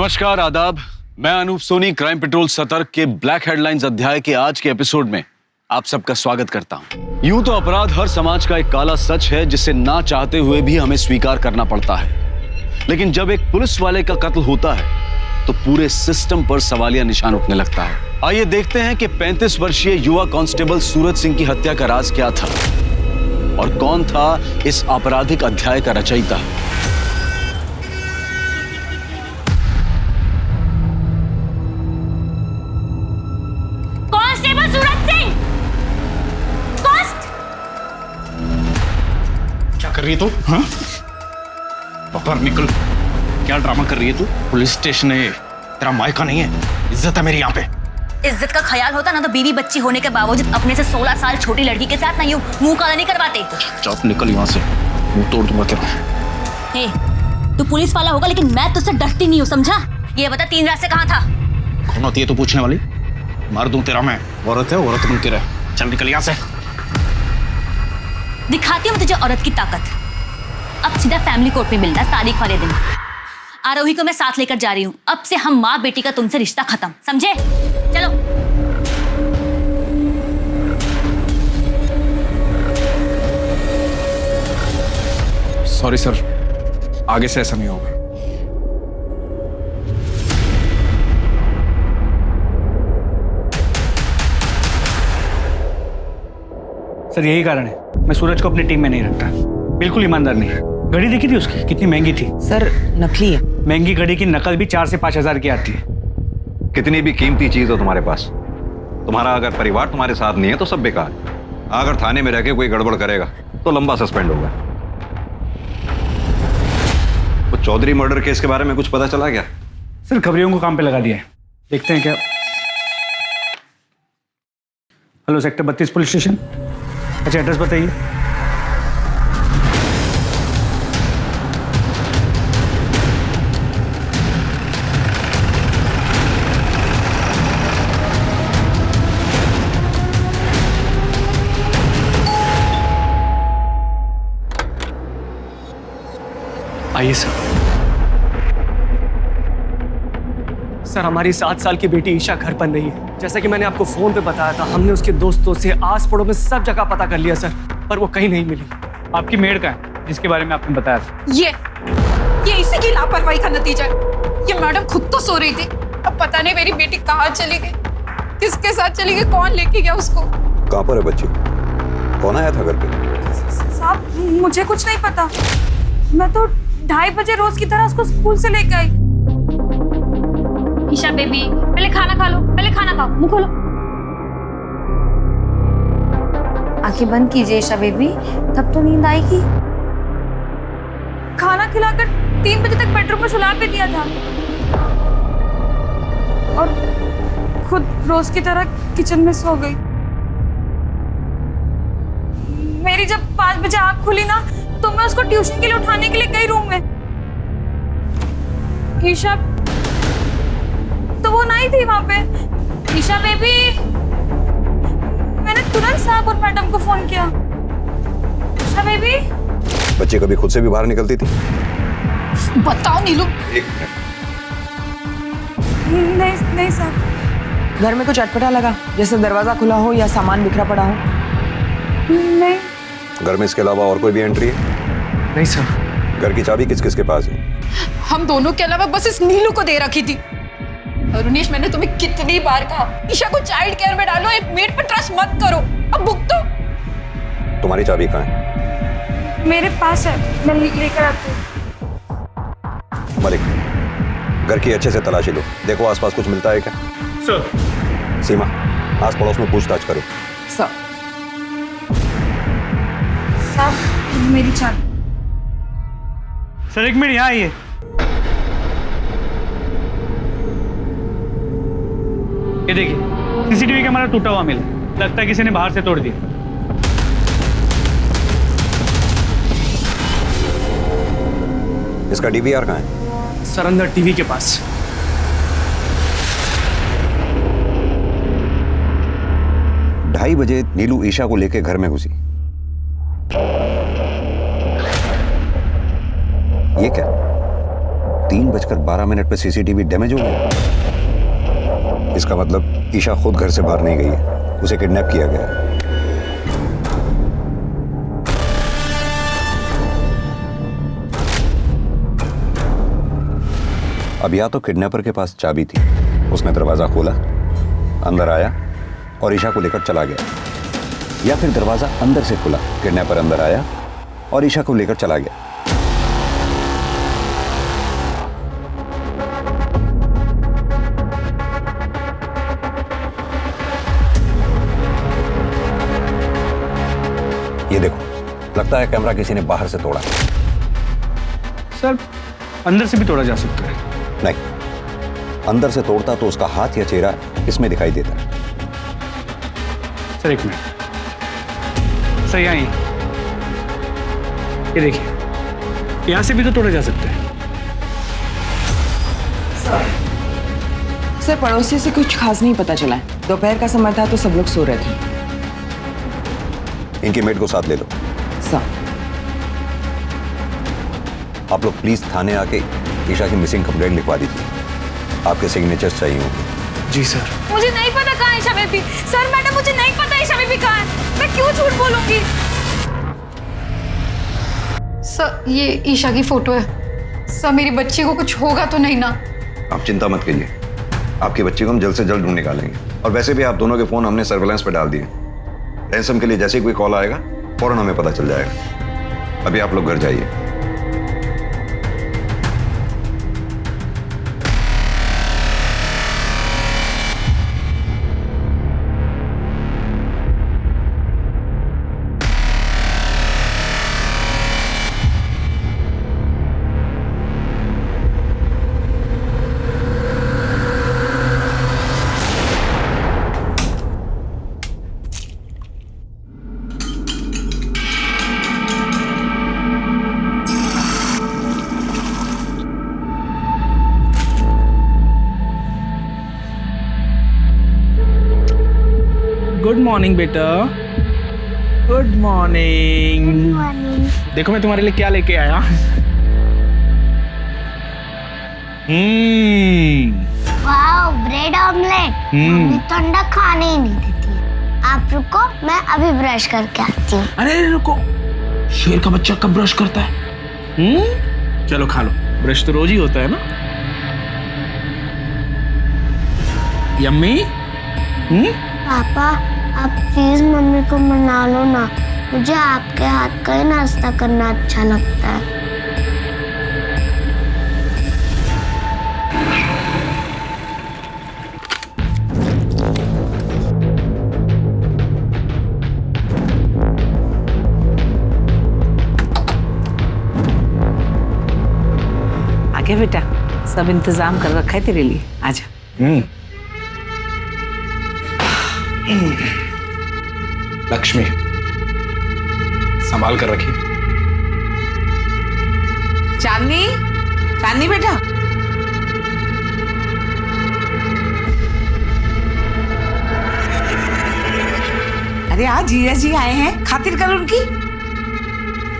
नमस्कार, आदाब। मैं अनूप सोनी क्राइम पेट्रोल सतर्क के ब्लैक हेडलाइंस अध्याय के आज के एपिसोड में आप सबका स्वागत करता हूं। यूं तो अपराध हर समाज का एक काला सच है जिसे ना चाहते हुए भी हमें स्वीकार करना पड़ता है, लेकिन जब एक पुलिस वाले का कत्ल होता है तो पूरे सिस्टम पर सवालिया निशान उठने लगता है। आइए देखते हैं कि 35 वर्षीय युवा कांस्टेबल सूरज सिंह की हत्या का राज क्या था और कौन था इस आपराधिक अध्याय का रचयिता। कांस्टेबल सूरज सिंह! क्या कर रही है तू? हाँ? बाहर निकल। क्या ड्रामा कर रही है तू? पुलिस स्टेशन है, तेरा मायका नहीं है। इज्जत है मेरी यहाँ पे। इज्जत का ख्याल होता ना तो बीवी बच्ची होने के बावजूद अपने से 16 साल छोटी लड़की के साथ ना यूं मुंह काला नहीं करवाते। चुपचाप निकल यहाँ से, मुंह तोड़ दूंगा तेरा। हे, तू पुलिस वाला होगा लेकिन मैं तुझसे डरती नहीं हूँ, समझा? ये बता 3 रात से कहाँ था? कौन होती है तू पूछने वाली? मार दूं तेरा मैं। औरत है, औरत बन के रह। चल निकल यहाँ से। दिखाती हूँ तुझे औरत की ताकत। अब सीधा फैमिली कोर्ट में मिलना तारीख वाले दिन। आरोही को मैं साथ लेकर जा रही हूँ। अब से हम माँ बेटी का तुमसे रिश्ता खत्म, समझे? चलो। सॉरी सर, आगे से ऐसा नहीं होगा। सर यही कारण है मैं सूरज को अपनी टीम में नहीं रखता। बिल्कुल ईमानदार नहीं है। घड़ी देखी थी उसकी, कितनी महंगी थी। सर नकली है। महंगी घड़ी की नकल भी 4 से 5 हजार की आती है। कितनी भी कीमती चीज हो तुम्हारे पास, तुम्हारा अगर परिवार तुम्हारे साथ नहीं है तो सब बेकार। अगर थाने में रह के कोई गड़बड़ करेगा तो लंबा सस्पेंड होगा। वो चौधरी मर्डर केस के बारे में कुछ पता चला क्या? सर खबरियों को काम पे लगा दिया है, देखते हैं क्या। Hello, sector 32 police station. अच्छा, एड्रेस बताइए। आइए सर। सर हमारी 7 साल की बेटी ईशा घर पर नहीं है। जैसा कि मैंने आपको फोन पे बताया था, हमने उसके दोस्तों से आस पड़ोस में सब जगह पता कर लिया सर, पर वो कहीं नहीं मिली। आपकी मेड का है जिसके बारे में आपने बताया था। ये इसी की लापरवाही का नतीजा है। ये मैडम खुद तो सो रही थी, अब पता नहीं मेरी बेटी कहाँ चली गई, किसके साथ चली गई, कौन लेके गया उसको। कहाँ पर है बच्ची? कौन आया था घर पे? साहब मुझे कुछ नहीं पता। मैं तो 2:30 बजे रोज की तरह उसको स्कूल से लेके आई। ईशा बेबी, पहले खाना खा लो, पहले खाना खाओ, मुंह खोलो। आंखें बंद कीजिए ईशा बेबी, तब तो नींद आएगी। खाना खिलाकर 3 बजे तक बेडरूम में सुला के दिया था और खुद रोज की तरह किचन में सो गई। मेरी जब 5 बजे आँख खुली ना तो मैं उसको ट्यूशन के लिए उठाने के लिए गई रूम में। ईशा तो वो नहीं थी वहां पे। ईशा बेबी, मैंने तुरंत साहब और मैडम को फोन किया। ईशा बेबी। बच्ची कभी खुद से भी बाहर निकलती थी? बताओ नीलू। नहीं सर। घर में कुछ अटपटा लगा, जैसे दरवाजा खुला हो या सामान बिखरा पड़ा हो? नहीं। घर में इसके अलावा और कोई भी एंट्री है? नहीं सर। घर की चाबी किस किस के पास है? हम दोनों के अलावा बस इस नीलू को दे रखी थी। अरुणेश, मैंने तुम्हें कितनी बार कहा ईशा को चाइल्ड केयर में डालो, एक मेड पर ट्रस्ट मत करो। अब भुगतो। तुम्हारी चाबी कहाँ है? मेरे पास है, मैं लेकर आती हूँ। मलिक, घर की अच्छे से तलाशी लो, देखो आसपास कुछ मिलता है क्या। सर। सीमा, आस पड़ोस में पूछताछ करो। सर। साहब मेरी चाबी। सर 1 मिनट यहाँ आइए। ये देखिए, सीसीटीवी कैमरा टूटा हुआ मिला, लगता है किसी ने बाहर से तोड़ दिया। इसका डीवीआर कहाँ है? सर अंदर टीवी के पास। 2:30 बजे नीलू ईशा को लेकर घर में घुसी। ये क्या? 3:12 पे सीसीटीवी डैमेज हो गया। इसका मतलब ईशा खुद घर से बाहर नहीं गई है, उसे किडनैप किया गया है। अब या तो किडनैपर के पास चाबी थी, उसने दरवाजा खोला, अंदर आया और ईशा को लेकर चला गया, या फिर दरवाजा अंदर से खुला, किडनैपर अंदर आया और ईशा को लेकर चला गया। ये देखो, लगता है कैमरा किसी ने बाहर से तोड़ा। सर अंदर से भी तोड़ा जा सकता है। नहीं, अंदर से तोड़ता तो उसका हाथ या चेहरा इसमें दिखाई देता। सर एक मिनट, सर यहाँ ये देखिए, यहाँ से भी तो तोड़ा जा सकता है। सर पड़ोसी से कुछ खास नहीं पता चला है। दोपहर का समय था तो सब लोग सो रहे थे। इनके मेड को साथ ले लो। सर आप लोग प्लीज थाने आके ईशा की मिसिंग कंप्लेंट लिखवा दीजिए, आपके सिग्नेचर्स चाहिए होंगे। जी सर। मुझे नहीं पता कहाँ है ईशा बेबी। सर मैडम मुझे नहीं पता ईशा बेबी कहाँ है। मैं क्यों झूठ बोलूंगी? सर ये ईशा की फोटो है। सर मेरी बच्ची को कुछ होगा तो नहीं ना? आप चिंता मत कीजिए, आपकी बच्ची को हम जल्द से जल्द ढूंढ निकालेंगे। और वैसे भी आप दोनों के फोन हमने सर्वेलेंस पे डाल दिए। रैंसम के लिए जैसे ही कोई कॉल आएगा फौरन हमें पता चल जाएगा। अभी आप लोग घर जाइए। गुड मॉर्निंग बेटा, गुड मॉर्निंग। देखो मैं तुम्हारे लिए क्या लेके आया। Wow, bread omelette. मम्मी तो अंडा खाने ही नहीं देती है। आप रुको, मैं अभी ब्रश करके आती हूँ। अरे रुको, शेर का बच्चा कब ब्रश करता है? चलो खा लो, ब्रश तो रोज ही होता है ना। यम्मी। पापा आप प्लीज मम्मी को मना लो ना, मुझे आपके हाथ का ही नाश्ता करना अच्छा लगता है। आगे बेटा, सब इंतजाम कर रखा है तेरे लिए, आजा। लक्ष्मी, संभाल कर रखिए। चांदनी, चांदनी बेटा। अरे आज जीजा जी आए हैं, खातिर कर उनकी।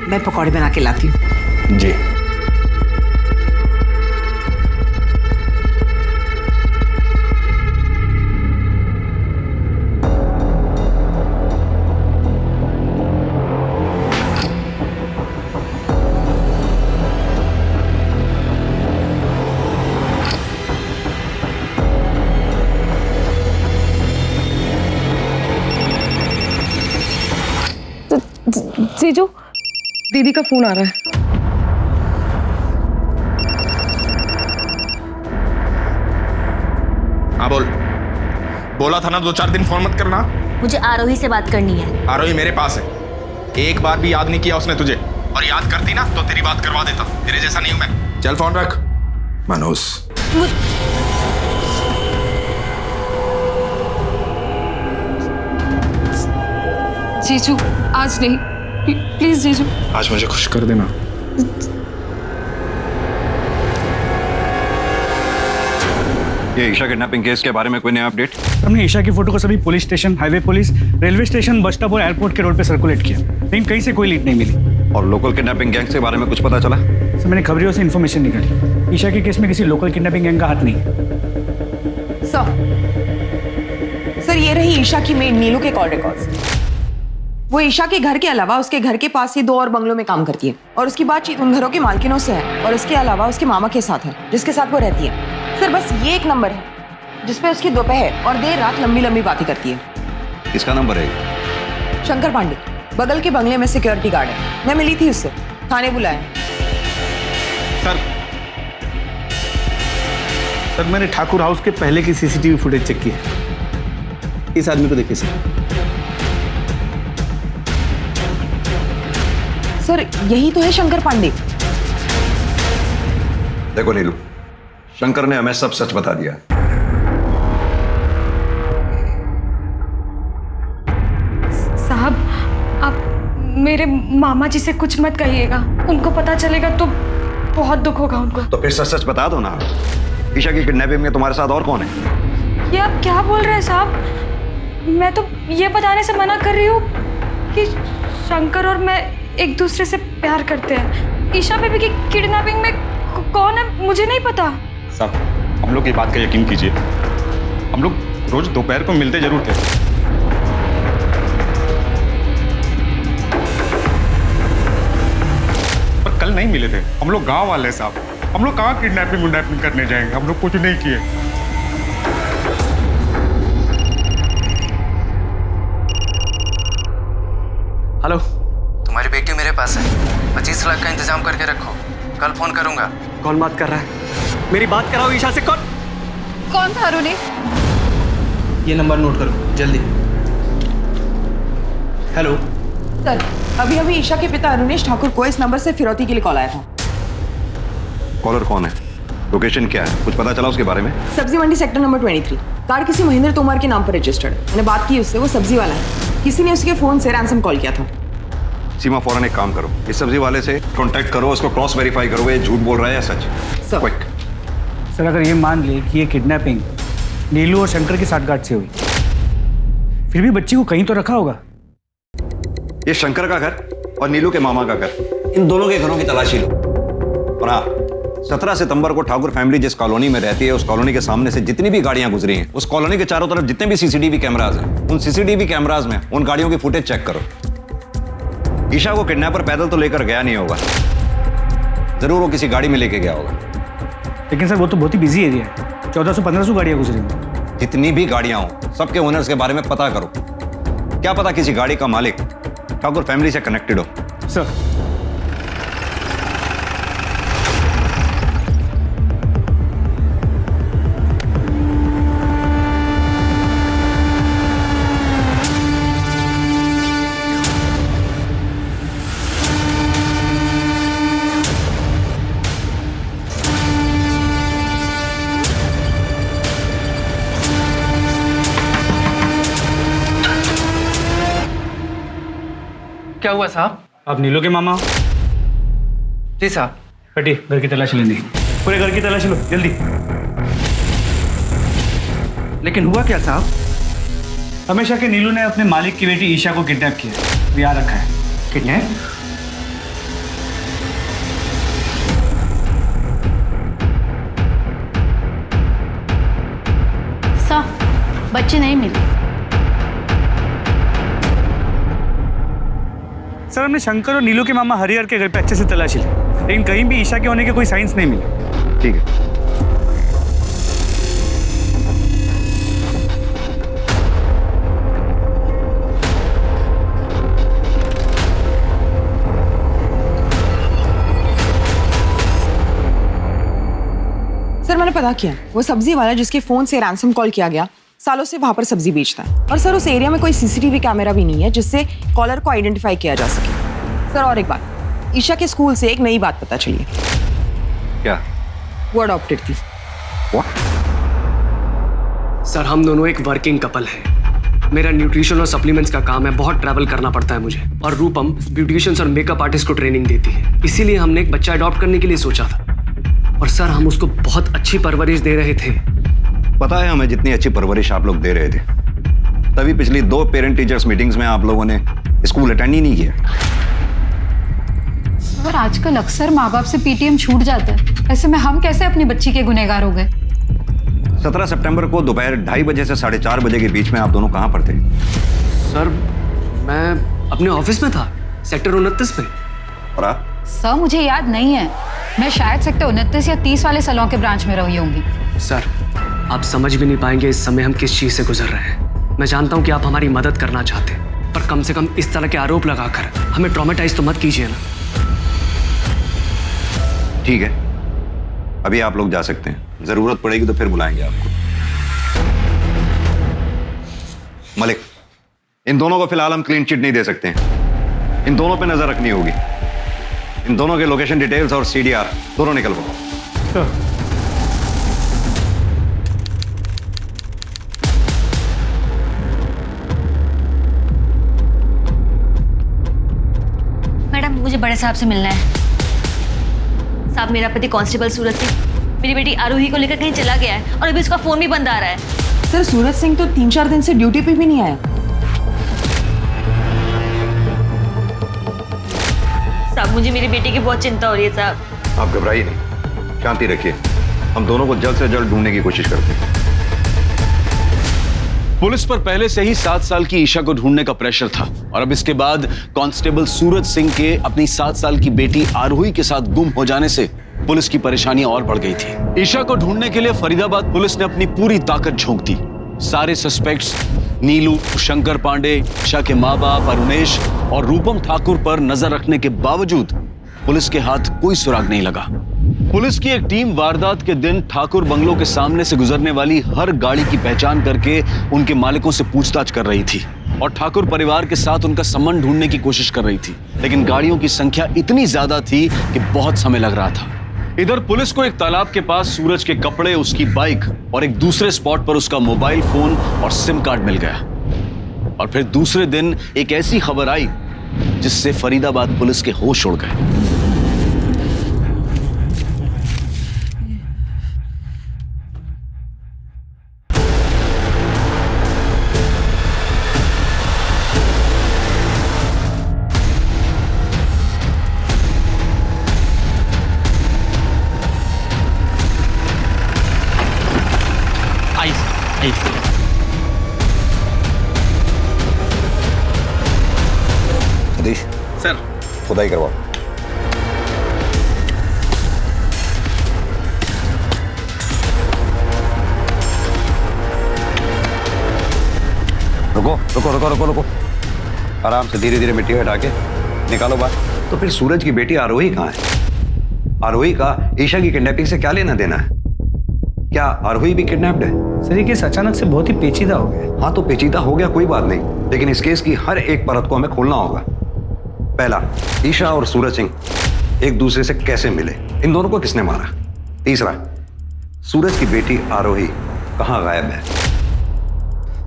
मैं पकौड़े बना के लाती हूँ। जी। जीजू, दीदी का फोन आ रहा है। हाँ बोल। बोला था ना 2-4 दिन फोन मत करना। मुझे आरोही से बात करनी है। आरोही मेरे पास है। एक बार भी याद नहीं किया उसने तुझे, और याद करती ना तो तेरी बात करवा देता। तेरे जैसा नहीं हूं मैं। चल फोन रख। मनोज, जीजू आज नहीं, प्लीज जीजू। आज मुझे खुश कर देना। ये ईशा किडनैपिंग केस के बारे में कोई नया अपडेट? हमने ईशा की फोटो को सभी police station, highway police, railway station, bus stop और एयरपोर्ट के रोड पे सर्कुलेट किया, लेकिन कहीं से कोई लीड नहीं मिली। और लोकल किडनैपिंग गैंग के बारे में कुछ पता चला? सर मैंने खबरियों से इन्फॉर्मेशन निकाली। ईशा के केस में किसी लोकल किडनैपिंग गैंग का हाथ नहीं। सर ये रही ईशा की मेड नीलू के कॉल रिकॉर्ड्स। वो ईशा के घर के अलावा उसके घर के पास ही 2 और बंगलों में काम करती है और उसकी बातचीत उन घरों के मालकिनों से है और उसके अलावा उसके मामा के साथ है जिसके साथ वो रहती है। सर बस ये एक नंबर है जिसपे उसकी दोपहर और देर रात लंबी लंबी बातें करती है। इसका नंबर है? शंकर पांडे बगल के बंगले में सिक्योरिटी गार्ड है। मैं मिली थी उससे, थाने बुलाया। सर मैंने ठाकुर हाउस के पहले की सीसीटीवी फुटेज चेक की है। इस आदमी को देखिए सर यही तो है शंकर पांडे। देखो नीलू, शंकर ने हमें सब सच बता दिया। साहब आप मेरे मामा जी से कुछ मत कहिएगा, उनको पता चलेगा तो बहुत दुख होगा उनको। तो फिर सच सच बता दो ना। ईशा की किडनैपिंग में तुम्हारे साथ और कौन है? ये आप क्या बोल रहे हैं साहब? मैं तो ये बताने से मना कर रही हूँ कि शंकर और मैं एक दूसरे से प्यार करते हैं। ईशा बेबी की किडनैपिंग में कौन है मुझे नहीं पता। साहब हम लोग की बात का यकीन कीजिए, हम लोग रोज दोपहर को मिलते जरूर थे। पर कल नहीं मिले थे। हम लोग गांव वाले साहब, हम लोग कहाँ किडनैपिंग करने जाएंगे? हम लोग कुछ नहीं किए। हेलो, तुम्हारी बेटी मेरे पास है, 25 लाख का इंतजाम करके रखो, कल फोन करूंगा। कौन बात कर रहा है? मेरी बात कराओ ईशा से। कौन था अरुणी? ये नंबर नोट करो जल्दी। हेलो सर अभी अभी ईशा के पिता अरुणेश ठाकुर को इस नंबर से फिरौती के लिए कॉल आया था। कॉलर कौन है? लोकेशन क्या है? कुछ पता चला उसके बारे में? सब्जी मंडी सेक्टर नंबर 23। कार किसी महेंद्र तोमर के नाम पर रजिस्टर्ड। मैंने बात की उससे, वो सब्जी वाला है। किसी ने उसके फोन से रैंसम कॉल किया था। सीमा फौरन एक काम करो, इस सब्जी वाले से कांटेक्ट करो, उसको क्रॉस वेरीफाई करो ये झूठ बोल रहा है या सच। क्विक। सर अगर ये मान ले कि ये किडनैपिंग नीलू और शंकर की साठगांठ से हुई, फिर भी बच्ची को कहीं तो रखा होगा। ये शंकर का घर और नीलू के मामा का घर, इन दोनों के घरों की तलाशी लो। और हाँ, 17 सितंबर को ठाकुर फैमिली जिस कॉलोनी में रहती है उस कॉलोनी के सामने से जितनी भी गाड़ियां गुजरी हैं, उस कॉलोनी के चारों तरफ जितने भी सीसीटीवी कैमराज हैं, उन सीसीटीवी कैमराज में उन गाड़ियों की फुटेज चेक करो। ईशा को किडनैपर पैदल तो लेकर गया नहीं होगा, जरूर वो किसी गाड़ी में लेके गया होगा। लेकिन सर वो तो बहुत ही बिजी एरिया है, 1400-1500 गाड़ियां गुजरी हैं। जितनी भी गाड़ियां हो सबके ओनर्स के बारे में पता करो। क्या पता किसी गाड़ी का मालिक ठाकुर फैमिली से कनेक्टेड हो। सर क्या हुआ साहब? आप नीलू के मामा? जी साहब। हटी, घर की तलाशी लेनी। पूरे घर की तलाशी लो जल्दी। लेकिन हुआ क्या साहब? हमेशा के नीलू ने अपने मालिक की बेटी ईशा को किडनैप किया, यहाँ रखा है। किडनैप? सर बच्ची नहीं मिली। सर हमने शंकर और नीलू के मामा हरिहर के घर पे अच्छे से तलाशी ली, लेकिन कहीं भी ईशा के होने के कोई साइंस नहीं मिले। ठीक है। सर मैंने पता किया, वो सब्जी वाला जिसके फोन से रैंसम कॉल किया गया सालों से वहां पर सब्जी बेचता है। और सर उस एरिया में कोई सीसीटीवी कैमरा भी नहीं है जिससे कॉलर को आइडेंटिफाई किया जा सके। सर और एक बात, ईशा के स्कूल से एक नई बात पता चली है। क्या? वो अडॉप्टेड थी। सर हम दोनों एक वर्किंग कपल हैं। मेरा न्यूट्रिशन और सप्लीमेंट्स का काम है, बहुत ट्रैवल करना पड़ता है मुझे। और रूपम ब्यूटिशियंस और मेकअप आर्टिस्ट को ट्रेनिंग देती है, इसीलिए हमने एक बच्चा अडॉप्ट करने के लिए सोचा था। और सर हम उसको बहुत अच्छी परवरिश दे रहे थे। पता है हमें जितनी अच्छी परवरिश आप लोग दे रहे थे, तभी पिछली 2 पेरेंट टीचर्स मीटिंग्स में आप लोगों ने स्कूल अटेंड ही नहीं किया। सर आजकल अक्सर माँ बाप से पीटीएम छूट जाता है, ऐसे में हम कैसे अपनी बच्ची के गुनहगार हो गए? 17 सितंबर को दोपहर 2:30 बजे से 4:30 बजे के बीच में आप दोनों कहाँ पर थे? सर मैं अपने ऑफिस में था, सेक्टर 29 में। और आप? सर मुझे याद नहीं है, मैं शायद सेक्टर 29 या 30 वाले सैलून के ब्रांच में रही होंगी। सर आप समझ भी नहीं पाएंगे इस समय हम किस चीज से गुजर रहे हैं। मैं जानता हूँ कि आप हमारी मदद करना चाहते हैं, पर कम से कम इस तरह के आरोप लगाकर हमें ट्रॉमेटाइज तो मत कीजिए ना। ठीक है, अभी आप लोग जा सकते हैं, जरूरत पड़ेगी तो फिर बुलाएंगे आपको। मलिक, इन दोनों को फिलहाल हम क्लीन चिट नहीं दे सकते हैं, इन दोनों पे नजर रखनी होगी। इन दोनों के लोकेशन डिटेल्स और CDR दोनों निकलवाओ। मैडम मुझे बड़े साहब से मिलना है। साहब मेरा पति कांस्टेबल सूरज सिंह मेरी बेटी आरोही को लेकर कहीं चला गया है और अभी उसका फोन भी बंद आ रहा है। सर सूरज सिंह तो 3-4 दिन से ड्यूटी पे भी नहीं आया। साहब मुझे मेरी बेटी की बहुत चिंता हो रही है साहब। आप घबराइए नहीं, शांति रखिए, हम दोनों को जल्द से जल्द ढूंढने की कोशिश करते हैं। पुलिस पर पहले से ही 7 साल की ईशा को ढूंढने का प्रेशर था और अब इसके बाद कांस्टेबल सूरज सिंह के अपनी 7 साल की बेटी आरोही के साथ गुम हो जाने से पुलिस की परेशानियां और बढ़ गई थी। ईशा को ढूंढने के लिए फरीदाबाद पुलिस ने अपनी पूरी ताकत झोंक दी। सारे सस्पेक्ट्स नीलू, शंकर पांडे, ईशा के माँ बाप अरुणेश और रूपम ठाकुर पर नजर रखने के बावजूद पुलिस के हाथ कोई सुराग नहीं लगा। पुलिस की एक टीम वारदात के दिन ठाकुर बंगलों के सामने से गुजरने वाली हर गाड़ी की पहचान करके उनके मालिकों से पूछताछ कर रही थी और ठाकुर परिवार के साथ उनका संबंध ढूंढने की कोशिश कर रही थी, लेकिन गाड़ियों की संख्या इतनी ज्यादा थी कि बहुत समय लग रहा था। इधर पुलिस को एक तालाब के पास सूरज के कपड़े, उसकी बाइक और एक दूसरे स्पॉट पर उसका मोबाइल फोन और सिम कार्ड मिल गया। और फिर दूसरे दिन एक ऐसी खबर आई जिससे फरीदाबाद पुलिस के होश उड़ गए। सतीश सर खुदाई करवाओ। रुको रुको रुको रुको रुको, आराम से धीरे धीरे मिट्टी हटा के निकालो बाहर। तो फिर सूरज की बेटी आरोही कहाँ है? आरोही का ईशा की किडनैपिंग से क्या लेना देना है? क्या आरोही भी किडनैप्ड है? सर ये केस अचानक से बहुत ही पेचीदा हो गया। हाँ तो पेचीदा हो गया, कोई बात नहीं, लेकिन इस केस की हर एक परत को हमें खोलना होगा। पहला, ईशा और सूरज सिंह एक दूसरे से कैसे मिले, इन दोनों को किसने मारा? तीसरा, सूरज की बेटी आरोही कहाँ गायब है?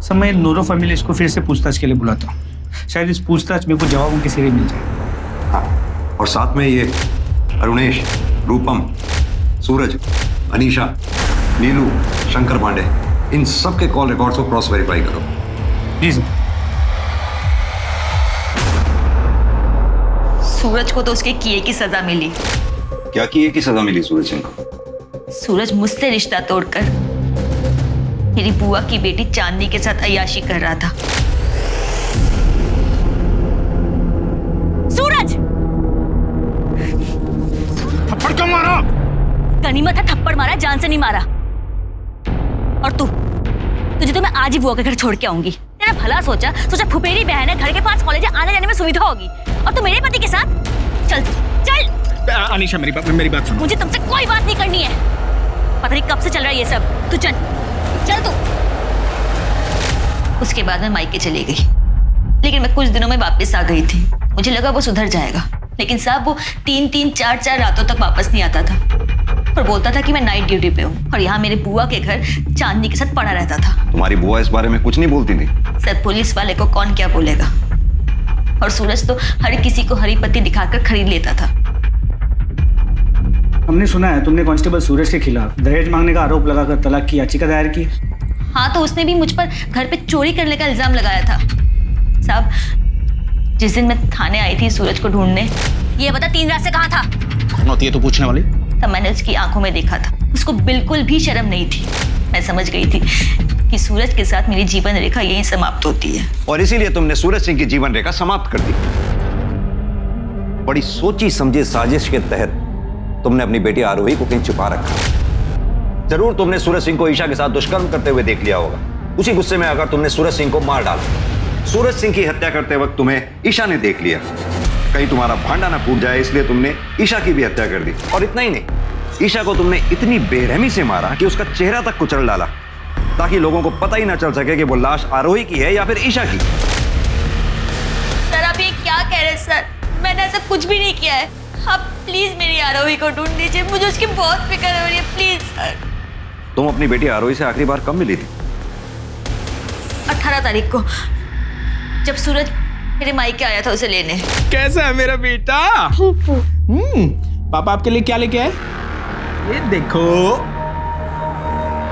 सर मैं नूरो फैमिली इसको फिर से पूछताछ के लिए बुलाता हूँ, शायद इस पूछताछ में कुछ जवाब उनके सिरे मिल जाए। हाँ, और साथ में ये अरुणेश, रूपम, सूरज, अनीशा, नीलू, शंकर पांडे, इन सब के कॉल रिकॉर्ड्स को क्रॉस वेरीफाई करो। जी सर। सूरज को तो उसके किए की सजा मिली। क्या किए की सजा मिली सूरज सिंह को? सूरज मुझसे रिश्ता तोड़कर मेरी बुआ की बेटी चांदनी के साथ अय्याशी कर रहा था। सूरज! थप्पड़ क्यों मारा? गनीमत है थप्पड़ मारा, जान से नहीं मारा। और तुझे तो मैं आज ही बुआ के घर छोड़ के आऊंगी। तेरा भला सोचा फुफेरी बहन है, घर के पास कॉलेज है, आने जाने में सुविधा होगी, और तू मेरे पति के साथ चल चल। अनीशा मेरी बात सुन। मुझे तुमसे कोई बात नहीं करनी है, पता नहीं कब से चल रहा है ये सब। तू चल चल तू। उसके बाद मैं मायके चली गई, लेकिन मैं कुछ दिनों में वापस आ गई थी। मुझे लगा वो सुधर जाएगा, लेकिन साहब वो 3-3, 4-4 रातों तक वापस नहीं आता था और बोलता था कि मैं नाइट ड्यूटी पे हूँ और यहाँ मेरे बुआ के घर चांदनी के साथ पड़ा रहता था। तुम्हारी बुआ इस बारे में कुछ नहीं बोलती थी? सर पुलिस वाले को कौन क्या बोलेगा, और सूरज तो हर किसी को हरी पत्ती दिखाकर खरीद लेता था। हमने सुना है तुमने कांस्टेबल सूरज के खिलाफ दहेज मांगने का आरोप लगाकर तलाक की याचिका दायर की। हाँ तो उसने भी मुझ पर घर पे चोरी करने का इल्जाम लगाया था। साहब जिस दिन मैं थाने आई थी सूरज को ढूंढने, ये बता 3 रात से कहाँ था? कौन होती है तू पूछने वाली? तब मैंने उसकी आंखों में देखा था, उसको बिल्कुल भी शर्म नहीं थी। मैं समझ गई थी कि सूरज के साथ मेरी जीवन रेखा यहीं समाप्त होती है। और इसीलिए तुमने सूरज सिंह की जीवन रेखा समाप्त कर दी। बड़ी सोची समझी साजिश के तहत तुमने अपनी बेटी आरोही को कहीं छुपा रखा। जरूर तुमने सूरज सिंह को ईशा के साथ दुष्कर्म करते हुए देख लिया होगा। उसी गुस्से में अगर तुमने सूरज सिंह को मार डाला। सूरज सिंह की हत्या करते वक्त तुम्हें ईशा ने देख लिया। कहीं तुम्हारा भांडा ना फूट जाए इसलिए तुमने ईशा की भी हत्या कर दी। और इतना ही नहीं, ईशा को तुमने इतनी बेरहमी से मारा कि उसका चेहरा तक कुचल डाला, ताकि लोगों को पता ही ना चल सके कि वो लाश आरोही की है या फिर ईशा की। सर आप ये क्या कह रहे हैं सर? मैंने ऐसा कुछ भी नहीं किया है। आप प्लीज मेरी आरोही को ढूंढ दीजिए, मुझे उसकी बहुत फिक्र हो रही है, प्लीज सर। तुम अपनी बेटी आरोही से आखिरी बार कब मिली थी? 18 तारीख को, जब सूरज मेरे मायके आया था उसे लेने। कैसा है मेरा बेटा? पापा आपके लिए क्या लेके आए? ये देखो।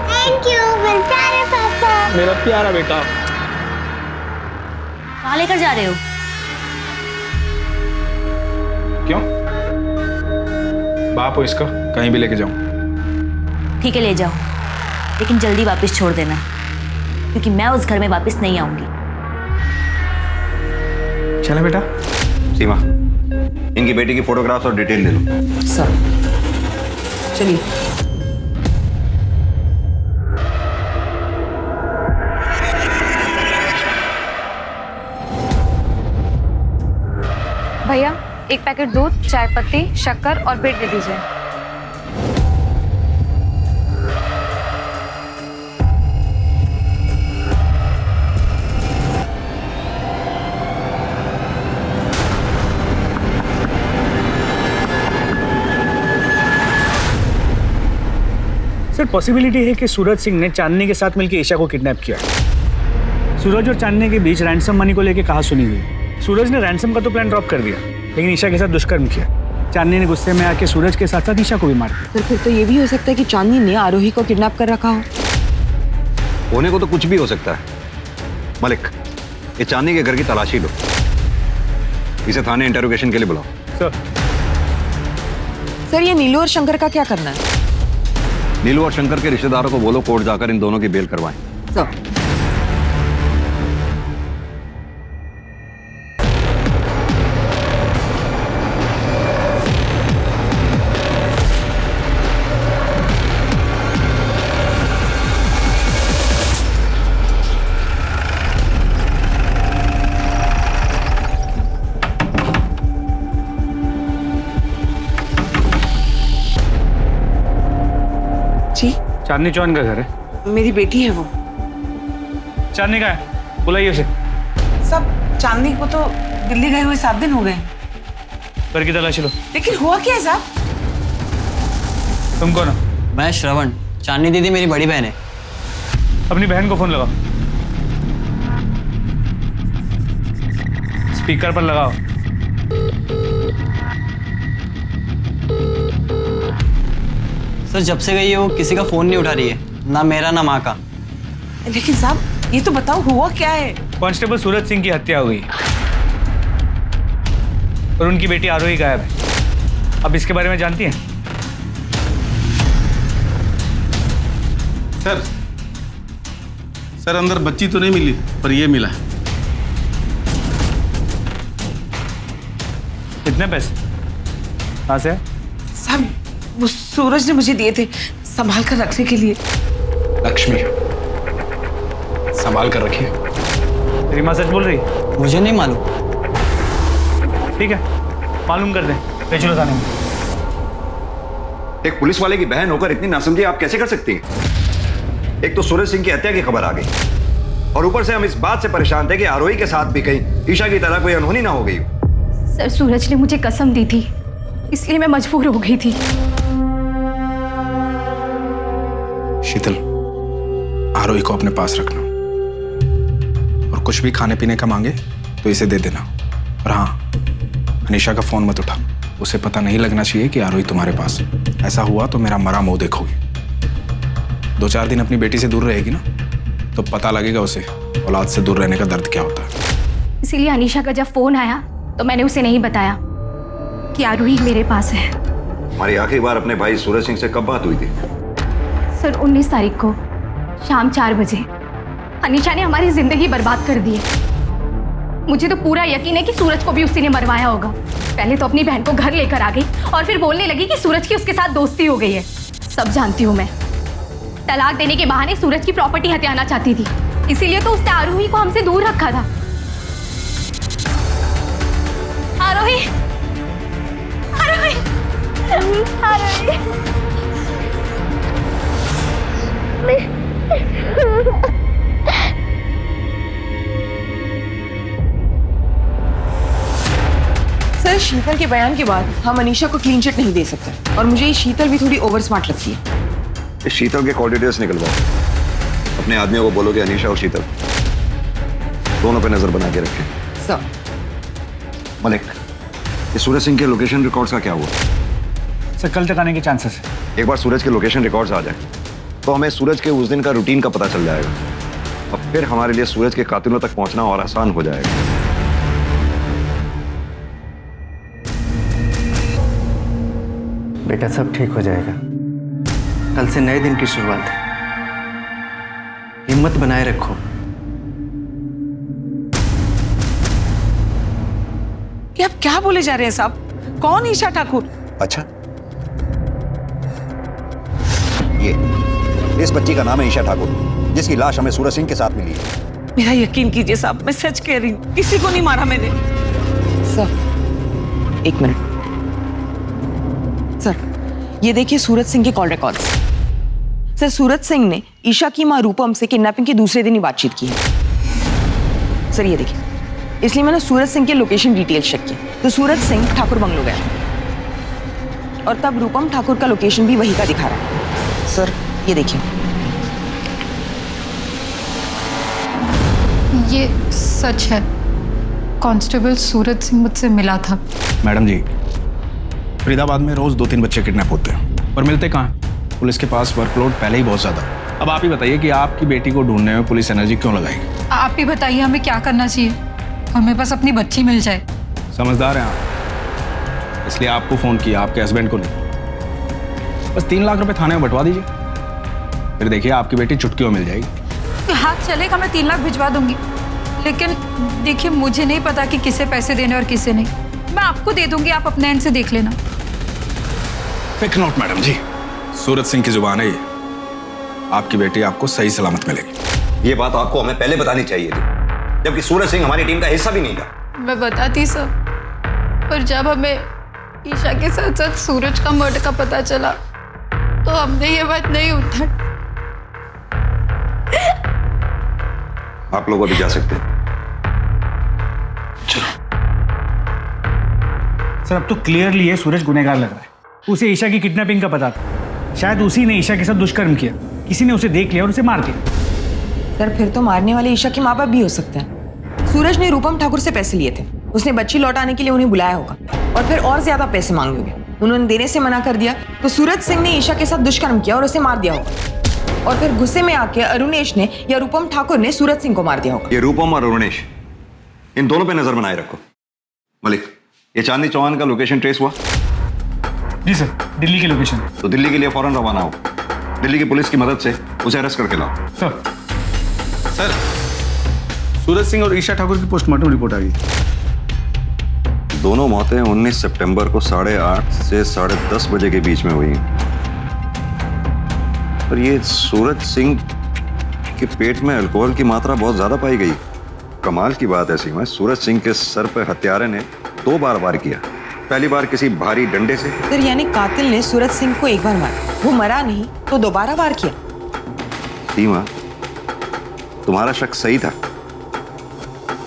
थैंक यू मेरे प्यारे पापा। मेरा प्यारा बेटा। कहाँ लेकर जा रहे हो? क्यों? बाप हो इसका, कहीं भी लेके जाऊं। ठीक है ले जाओ, लेकिन जल्दी वापस छोड़ देना, क्योंकि मैं उस घर में वापस नहीं आऊंगी। चले बेटा। सीमा, इनकी बेटी की फोटोग्राफ्स और डिटेल ले लो। सर चलिए। भैया एक पैकेट दूध, चाय पत्ती, शक्कर और ब्रेड दे दीजिए। सर पॉसिबिलिटी है कि सूरज सिंह ने चांदनी के साथ मिलकर ईशा को किडनैप किया। सूरज और चांदनी के बीच रैंसम मनी को लेकर कहा सुनी हुई। सूरज ने रैंसम का तो प्लान ड्रॉप कर दिया, लेकिन ईशा के साथ दुष्कर्म किया। चांदनी ने गुस्से में आके सूरज के साथ साथ ईशा को भी मार दिया। सर फिर तो ये भी हो सकता है कि चांदनी ने आरोही को किडनैप कर रखा हो। होने को तो कुछ भी हो सकता है। मलिक, ये चांदनी के घर की तलाशी लो, इसे थाने इंटरोगेशन के लिए बुलाओ। सर ये नीलू और शंकर का क्या करना है? नीलू और शंकर के रिश्तेदारों को बोलो कोर्ट जाकर इन दोनों की बेल करवाएं। सर चांदनी चौहान का घर है। मेरी बेटी है वो। चांदनी का है, बुलाइए उसे। सब चांदनी को तो दिल्ली गए हुए 7 दिन हो गए। घर की तलाशी लो। लेकिन हुआ क्या है साहब? तुम कौन हो? मैं श्रवण, चांदनी दीदी मेरी बड़ी बहन है। अपनी बहन को फोन लगाओ। स्पीकर पर लगाओ। सर जब से गई है वो किसी का फोन नहीं उठा रही है, ना मेरा ना माँ का। लेकिन साहब ये तो बताओ हुआ क्या है? कांस्टेबल सूरज सिंह की हत्या हो गई और उनकी बेटी आरोही गायब है। अब इसके बारे में जानती हैं? सर अंदर बच्ची तो नहीं मिली, पर ये मिला। कितने पैसे? कहाँ से? साहब वो सूरज ने मुझे दिए थे संभाल कर रखने के लिए। लक्ष्मी, संभाल कर रखिए। तेरी माँ सच बोल रही? मुझे नहीं मालूम। ठीक है, मालूम कर दें। ले चलो थाने में। एक पुलिस वाले की बहन होकर इतनी नासमझी आप कैसे कर सकती हैं? एक तो सूरज सिंह की हत्या की खबर आ गई और ऊपर से हम इस बात से परेशान थे कि आरोही के साथ भी कहीं ईशा की तरह कोई अनहोनी ना हो गई। सर सूरज ने मुझे कसम दी थी, इसलिए मैं मजबूर हो गई थी। शीतल, आरोही को अपने पास रखना और कुछ भी खाने पीने का मांगे तो इसे दे देना। और हाँ, अनीशा का फोन मत उठा, उसे पता नहीं लगना चाहिए कि आरोही तुम्हारे पास। ऐसा हुआ तो मेरा मरा मुंह देखोगी। 2-4 दिन अपनी बेटी से दूर रहेगी ना, तो पता लगेगा उसे औलाद से दूर रहने का दर्द क्या होता है। इसीलिए अनीशा का जब फोन आया तो मैंने उसे नहीं बताया कि आरोही मेरे पास है। हमारी आखिरी बार अपने भाई सूरज सिंह से कब बात हुई थी? सर 19 तारीख को शाम 4 बजे। अनीशा ने हमारी जिंदगी बर्बाद कर दी है। मुझे तो पूरा यकीन है कि सूरज को भी उसी ने मरवाया होगा। पहले तो अपनी बहन को घर लेकर आ गई और फिर बोलने लगी कि सूरज की उसके साथ दोस्ती हो गई है। सब जानती हूँ मैं। तलाक देने के बहाने सूरज की प्रॉपर्टी हथियाना चाहती थी, इसीलिए तो उसने आरोही को हमसे दूर रखा था। आरोही, आरोही, आरोही। सर शीतल के बयान के बाद हम अनीशा को क्लीन चिट नहीं दे सकते और मुझे ये शीतल भी थोड़ी ओवर स्मार्ट लगती है। इस शीतल के कॉल डिटेल्स निकलवाओ। अपने आदमियों को बोलो कि अनीशा और शीतल दोनों पे नजर बना के रखें। सर मलिक, ये सूरज सिंह के लोकेशन रिकॉर्ड्स का क्या हुआ? सर कल तक आने के चांसेस है। एक बार सूरज के लोकेशन रिकॉर्ड्स आ जाए तो हमें सूरज के उस दिन का रूटीन का पता चल जाएगा और फिर हमारे लिए सूरज के कातिलों तक पहुंचना और आसान हो जाएगा। बेटा सब ठीक हो जाएगा। कल से नए दिन की शुरुआत है। हिम्मत बनाए रखो। ये आप क्या बोले जा रहे हैं साहब? कौन ईशा ठाकुर? अच्छा, ये इस बच्ची का नाम है ईशा ठाकुर, जिसकी लाश हमें सूरज सिंह के साथ मिली है। मेरा यकीन कीजिए साहब, मैं सच कह रही हूँ, किसी को नहीं मारा मैंने। सर एक मिनट। सर ये देखिए सूरज सिंह के call records. Sir Suraj Singh ने ईशा की मां रूपम से किडनैपिंग के दूसरे दिन ही बातचीत की है। सर ये देखिए, इसलिए मैंने सूरज सिंह के लोकेशन डिटेल्स चेक की तो सूरज सिंह ठाकुर बंगलो गया और तब रूपम ठाकुर का लोकेशन भी वही का दिखा रहा है। सर ये देखिए, ये सच है। कांस्टेबल सूरज सिंह मुझसे मिला था। मैडम जी, फरीदाबाद में रोज 2-3 बच्चे किडनैप होते हैं, पर मिलते कहाँ हैं? पुलिस के पास वर्कलोड पहले ही बहुत ज्यादा। अब आप ही बताइए कि आपकी बेटी को ढूंढने में पुलिस एनर्जी क्यों लगाएगी? आप ही बताइए हमें क्या करना चाहिए? हमें बस अपनी बच्ची मिल जाए। समझदार हैं आप, इसलिए आपको फोन किया, आपके हस्बैंड को नहीं। बस 3 लाख रुपए थाने में बंटवा दीजिए, फिर देखिए आपकी बेटी चुटकियों मिल जाएगी। हाँ चलेगा, मैं 3 लाख भिजवा दूंगी, लेकिन देखिए मुझे नहीं पता कि किसे पैसे देने और किसे नहीं। मैं आपको दे दूंगी, आप अपने एंड से देख लेना। फेक नोट मैडम जी, सूरज सिंह की जुबान है ये। आपकी बेटी आपको सही सलामत मिलेगी। ये बात आपको हमें पहले बतानी चाहिए थी, जबकि सूरज सिंह हमारी टीम का हिस्सा भी नहीं था। मैं बताती सब, पर जब हमें ईशा के साथ साथ सूरज का मर्डर का पता चला तो हमने ये बात नहीं उठाई। आप लोग अभी जा सकते हैं। सर अब तो क्लियरली ये सूरज गुनहगार लग रहा है। उसे ईशा की किडनैपिंग का पता था, शायद उसी ने ईशा के साथ दुष्कर्म किया, किसी ने उसे देख लिया और उसे मार दिया। सर फिर तो मारने वाले ईशा के माँ बाप भी हो सकते हैं। सूरज ने रूपम ठाकुर से पैसे लिए थे, उसने बच्ची लौटाने के लिए उन्हें बुलाया होगा और फिर और ज्यादा पैसे मांगे होंगे। उन्होंने देने से मना कर दिया तो सूरज सिंह ने ईशा के साथ दुष्कर्म किया और उसे मार दिया होगा और फिर गुस्से में आके अरुणेश ने या रूपम ठाकुर ने सूरज सिंह को मार दिया होगा। ये रूपम और अरुणेश, इन दोनों पे नजर बनाए रखो। मलिक, ये चांदनी चौहान का लोकेशन ट्रेस हुआ? जी सर, दिल्ली की लोकेशन। तो दिल्ली के लिए फौरन रवाना हो। दिल्ली की पुलिस की मदद से उसे अरेस्ट करके लाओ। सर सूरज सिंह और ईशा ठाकुर की पोस्टमार्टम रिपोर्ट आ गई। दोनों मौतें 19 सितंबर को 8:30 से 10:30 बजे के बीच में हुई हैं। पर ये सूरज सिंह के पेट में अल्कोहल की मात्रा बहुत ज्यादा पाई गई। कमाल की बात है सीमा, सूरज सिंह के सर पर हत्यारे ने 2 बार वार किया। पहली बार किसी भारी डंडे से। सर यानी कातिल ने सूरज सिंह को एक बार मारा, वो मरा नहीं तो दोबारा वार किया। सीमा, तुम्हारा शक सही था,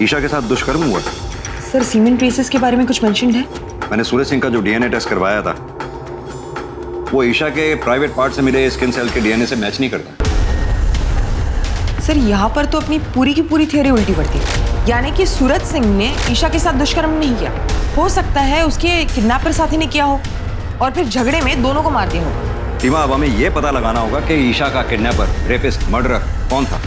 ईशा के साथ दुष्कर्म हुआ। सर सीमेंट ट्रेसेस के बारे में कुछ मेंशन है? मैंने सूरज सिंह का जो डीएनए टेस्ट करवाया था वो ईशा के प्राइवेट पार्ट से मिले स्किन सेल के डीएनए से मैच नहीं करता। सर यहाँ पर तो अपनी पूरी की पूरी थ्योरी उल्टी पड़ती है, यानी कि सूरज सिंह ने ईशा के साथ दुष्कर्म नहीं किया, हो सकता है उसके किडनैपर साथी ने किया हो और फिर झगड़े में दोनों को मार दिया हो। सीमा, अब हमें यह पता लगाना होगा कि ईशा का किडनैपर, रेपिस्ट, मर्डरर कौन था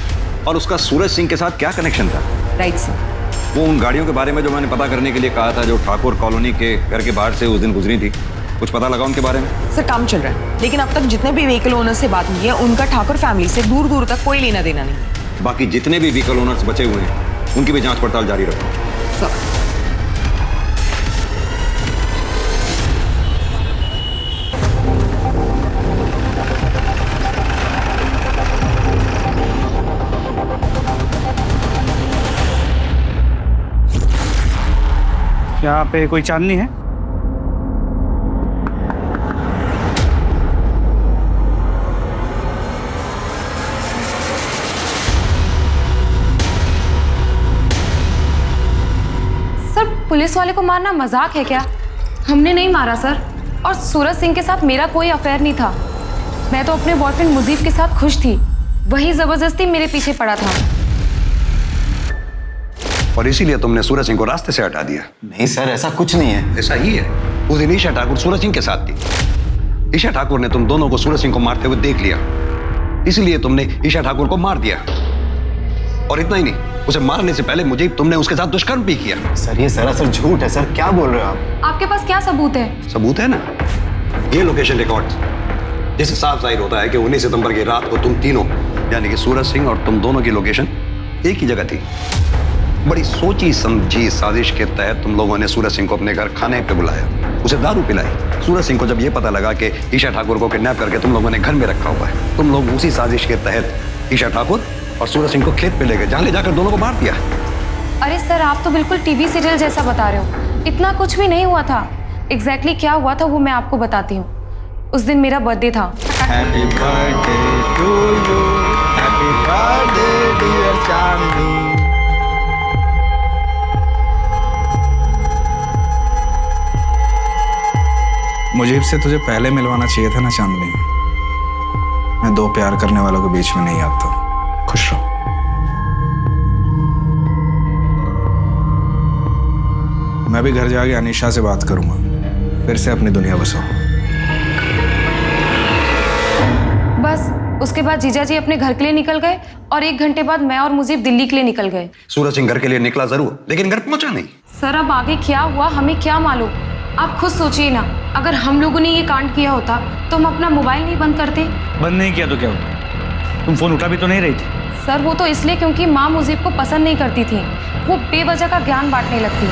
और उसका सूरज सिंह के साथ क्या कनेक्शन था। Right sir. वो उन गाड़ियों के बारे में जो मैंने पता करने के लिए कहा था, जो ठाकुर कॉलोनी के घर के बाहर से उस दिन गुजरी थी, कुछ पता लगा उनके बारे में? सर काम चल रहा है, लेकिन अब तक जितने भी व्हीकल ओनर से बात हुई है उनका ठाकुर फैमिली से दूर दूर तक कोई लेना देना नहीं है। बाकी जितने भी व्हीकल ओनर्स बचे हुए हैं उनकी भी जांच पड़ताल जारी रखो। सर यहाँ पे कोई चांदनी है? सर पुलिस वाले को मारना मजाक है क्या? हमने नहीं मारा सर, और सूरज सिंह के साथ मेरा कोई अफेयर नहीं था। मैं तो अपने बॉयफ्रेंड मुजीब के साथ खुश थी, वही जबरदस्ती मेरे पीछे पड़ा था। और इसीलिए तुमने सूरज सिंह को रास्ते से हटा दिया? नहीं सर, ऐसा कुछ नहीं है। ऐसा ही है। उस दिन ईशा ठाकुर सूरज सिंह के साथ थी। ईशा ठाकुर ने तुम दोनों को सूरज सिंह को मारते हुए देख लिया, इसलिए तुमने ईशा ठाकुर को मार दिया। और इतना ही नहीं, उसे मारने से पहले मुझे तुमने उसके साथ दुष्कर्म भी किया। सर ये सरासर झूठ है सर, क्या बोल रहे हो आप? आपके पास क्या सबूत है? सबूत है ना, ये लोकेशन रिकॉर्ड्स, जिससे साफ जाहिर होता है कि 19 सितंबर की रात को तुम तीनों यानी कि सूरज सिंह और तुम दोनों की लोकेशन एक ही जगह थी। बड़ी सोची समझी साजिश के तहत तुम लोगों ने सूरज सिंह को अपने घर खाने पे बुलाया, उसे दारू पिलाई। सूरज सिंह को जब यह पता लगा कि ईशा ठाकुर को किडनैप करके तुम लोगों ने घर में रखा हुआ है, तुम लोग उसी साजिश के तहत ईशा ठाकुर और सूरज सिंह को खेत पे ले गए, जहाँ ले जाकर दोनों को मार दिया। अरे सर आप तो बिल्कुल टीवी सीरियल जैसा बता रहे हो, इतना कुछ भी नहीं हुआ था। एग्जैक्टली क्या हुआ था वो मैं आपको बताती हूँ। उस दिन मेरा बर्थडे था। Happy birthday to you, happy birthday dear Chandni. मुझे से तुझे पहले मिलवाना चाहिए था ना चांदनी। मैं दो प्यार करने वालों के बीच में नहीं आता। खुश रहो। मैं भी घर जाके अनीशा से बात करूंगा, फिर से अपनी दुनिया बसाओ। बस उसके बाद जीजा जी अपने घर के लिए निकल गए और 1 घंटे बाद मैं और मुजीब दिल्ली के लिए निकल गए। सूरज सिंह घर के लिए निकला जरूर, लेकिन घर पहुंचा नहीं। सर अब आगे क्या हुआ हमें क्या मालूम, आप खुद सोचिए ना। अगर हम लोगों ने ये कांड किया होता तो हम अपना मोबाइल नहीं बंद करते। बंद नहीं किया तो क्या हुआ? तुम फोन उठा भी तो नहीं रही थी। सर वो तो इसलिए क्योंकि माँ मुजीब को पसंद नहीं करती थी, वो बेवजह का ज्ञान बांटने लगती।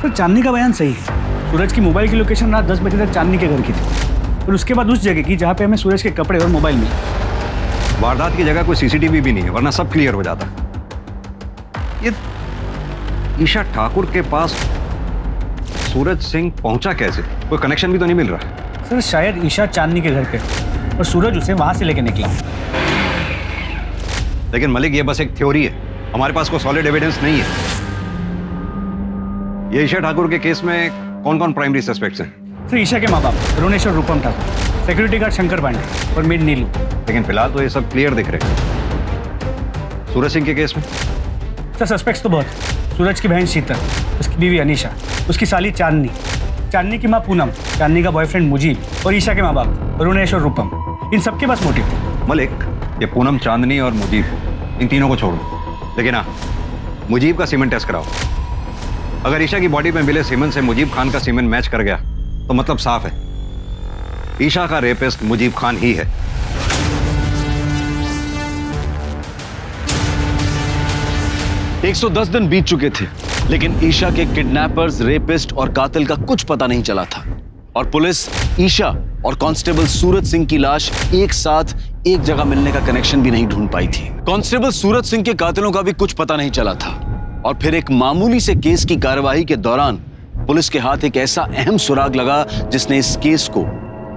सर चांदनी का बयान सही है। सूरज की मोबाइल की लोकेशन रात 10 बजे तक चांदनी के घर की थी और उसके बाद उस जगह की जहाँ पे हमें सूरज के कपड़े और मोबाइल मिले। वारदात की जगह कोई सीसीटीवी भी नहीं है, वरना सब क्लियर हो जाता। ये ईशा ठाकुर के पास सूरज सिंह पहुंचा कैसे? कोई कनेक्शन भी तो नहीं मिल रहा। सर शायद ईशा चांदनी के घर पे और सूरज उसे वहां से लेके निकला। लेकिन मलिक ये बस एक थ्योरी है, हमारे पास कोई सॉलिड एविडेंस नहीं है। ये ईशा ठाकुर के केस में कौन कौन प्राइमरी सस्पेक्ट्स हैं? सर ईशा के माँ बाप अरुणेश और रूपम ठाकुर, सिक्योरिटी गार्ड शंकर पांडे और मेड नीलू। लेकिन फिलहाल तो ये सब क्लियर दिख रहे हैं। सूरज सिंह के केस में सर सस्पेक्ट्स तो बहुत है। सूरज की बहन शीतल, उसकी बीवी अनीशा, उसकी साली चांदनी, चांदनी की माँ पूनम, चांदनी का बॉयफ्रेंड मुजीब और ईशा के माँ बाप अरुणेश और रूपम, इन सबके पास मोटिव। मलिक ये पूनम, चांदनी और मुजीब, इन तीनों को छोड़ दो, लेकिन हाँ मुजीब का सीमेंट टेस्ट कराओ। अगर ईशा की बॉडी में मिले सीमेंट से मुजीब खान का सीमेंट मैच कर गया तो मतलब साफ है, ईशा का रेपिस्ट मुजीब खान ही है। 110 दिन बीत चुके थे, लेकिन ईशा के किडनैपर्स, रेपिस्ट और कातिल का कुछ पता नहीं चला था और पुलिस ईशा और कांस्टेबल सूरज सिंह की लाश एक साथ एक जगह मिलने का कनेक्शन भी नहीं ढूंढ पाई थी। कांस्टेबल सूरज सिंह के कातिलों का भी कुछ पता नहीं चला था और फिर एक मामूली से केस की कार्रवाई के दौरान पुलिस के हाथ एक ऐसा अहम सुराग लगा जिसने इस केस को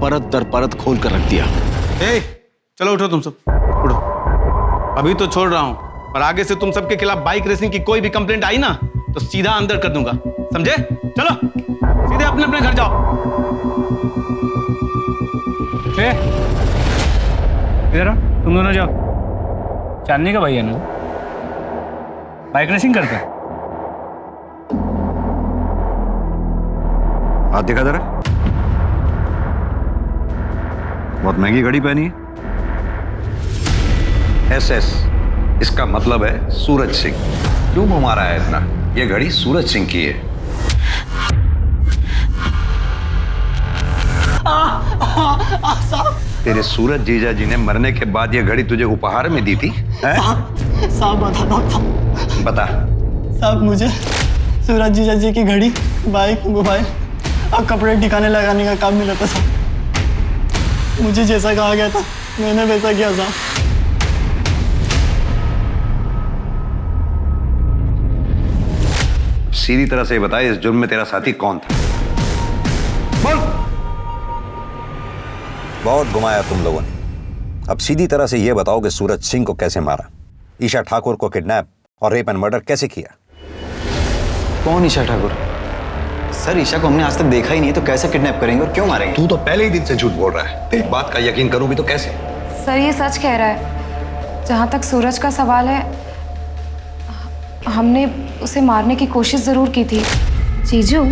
परत दर परत खोल कर रख दिया। चलो उठो तुम सब, उठो। अभी तो छोड़ रहा हूं, और आगे से तुम सबके खिलाफ बाइक रेसिंग की कोई भी कंप्लेंट आई ना तो सीधा अंदर कर दूंगा, समझे? चलो सीधे अपने अपने घर जाओ। इधर आओ, तुम दोनों जाओ। चांदनी का भाई है ना, बाइक रेसिंग करता है। हाथ दिखा जरा, बहुत महंगी घड़ी पहनी है। SS, इसका मतलब है सूरज सिंह। क्यों घुमा रहा है इतना? ये घड़ी सूरज सिंह की है। तेरे सूरज जीजा जी ने मरने के बाद ये घड़ी तुझे उपहार में दी थी? साहब बता बता। साहब मुझे सूरज जीजा जी की घड़ी, बाइक, मोबाइल और कपड़े ठिकाने लगाने का काम मिला था साहब। मुझे जैसा कहा गया था मैंने वैसा किया साहब। सीधी तरह से बताए, इस जुर्म में तेरा साथी कौन था? बोल। बहुत घुमाया तुम लोगों ने, अब सीधी तरह से यह बताओ कि सूरज सिंह को कैसे मारा, ईशा ठाकुर को किडनैप और रेप एंड मर्डर कैसे किया? कौन ईशा ठाकुर? सर ईशा को हमने आज तक देखा ही नहीं, तो कैसे किडनैप करेंगे और क्यों मारेंगे? तू तो पहले ही दिन से झूठ बोल रहा है, एक बात का यकीन करूं भी तो कैसे? सर ये सच कह रहा है। जहाँ तक सूरज का सवाल है, हमने उसे मारने की कोशिश जरूर की थी। जीजू,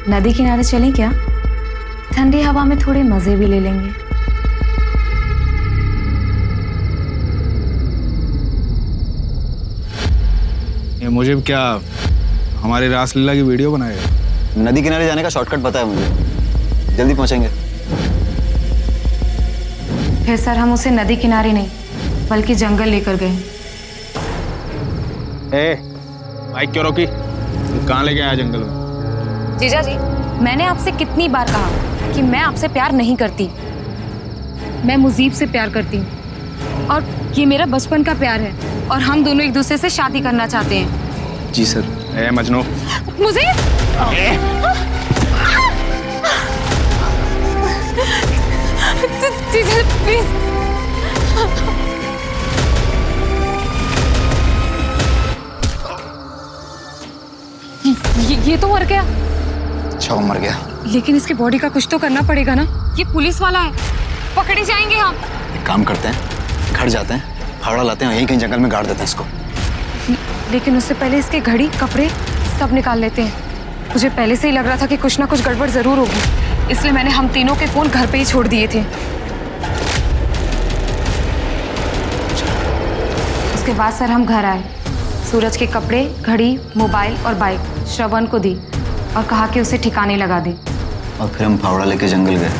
नदी किनारे चलें क्या? ठंडी हवा में थोड़े मजे भी ले लेंगे। ये मुझे क्या हमारी रासलीला की वीडियो बनाएगा? नदी किनारे जाने का शॉर्टकट पता है मुझे, जल्दी पहुंचेंगे। फिर सर हम उसे नदी किनारे नहीं बल्कि जंगल लेकर गए। बाइक क्यों रोकी? कहाँ लेके आया जंगल में? जीजा जी, मैंने आपसे कितनी बार कहा कि मैं आपसे प्यार नहीं करती, मैं मुजीब से प्यार करती हूँ और ये मेरा बचपन का प्यार है और हम दोनों एक दूसरे से शादी करना चाहते हैं। जी सर। मजनू मुझे जीजा प्लीज। ये तो मर गया। अच्छा वो मर गया, लेकिन इसकी बॉडी का कुछ तो करना पड़ेगा ना। ये पुलिस वाला है, पकड़े जाएंगे हम। एक काम करते हैं, घर जाते हैं, फावड़ा लाते हैं, यहीं कहीं जंगल में गाड़ देते हैं इसको। लेकिन उससे पहले इसके घड़ी, कपड़े सब निकाल लेते हैं। मुझे पहले से ही लग रहा था कि कुछ ना कुछ गड़बड़ जरूर होगी, इसलिए मैंने हम तीनों के फोन घर पे ही छोड़ दिए थे। उसके बाद सर हम घर आए, सूरज के कपड़े, घड़ी, मोबाइल और बाइक श्रवण को दी और कहा कि उसे ठिकाने लगा दे। और फिर हम फावड़ा लेके जंगल गए।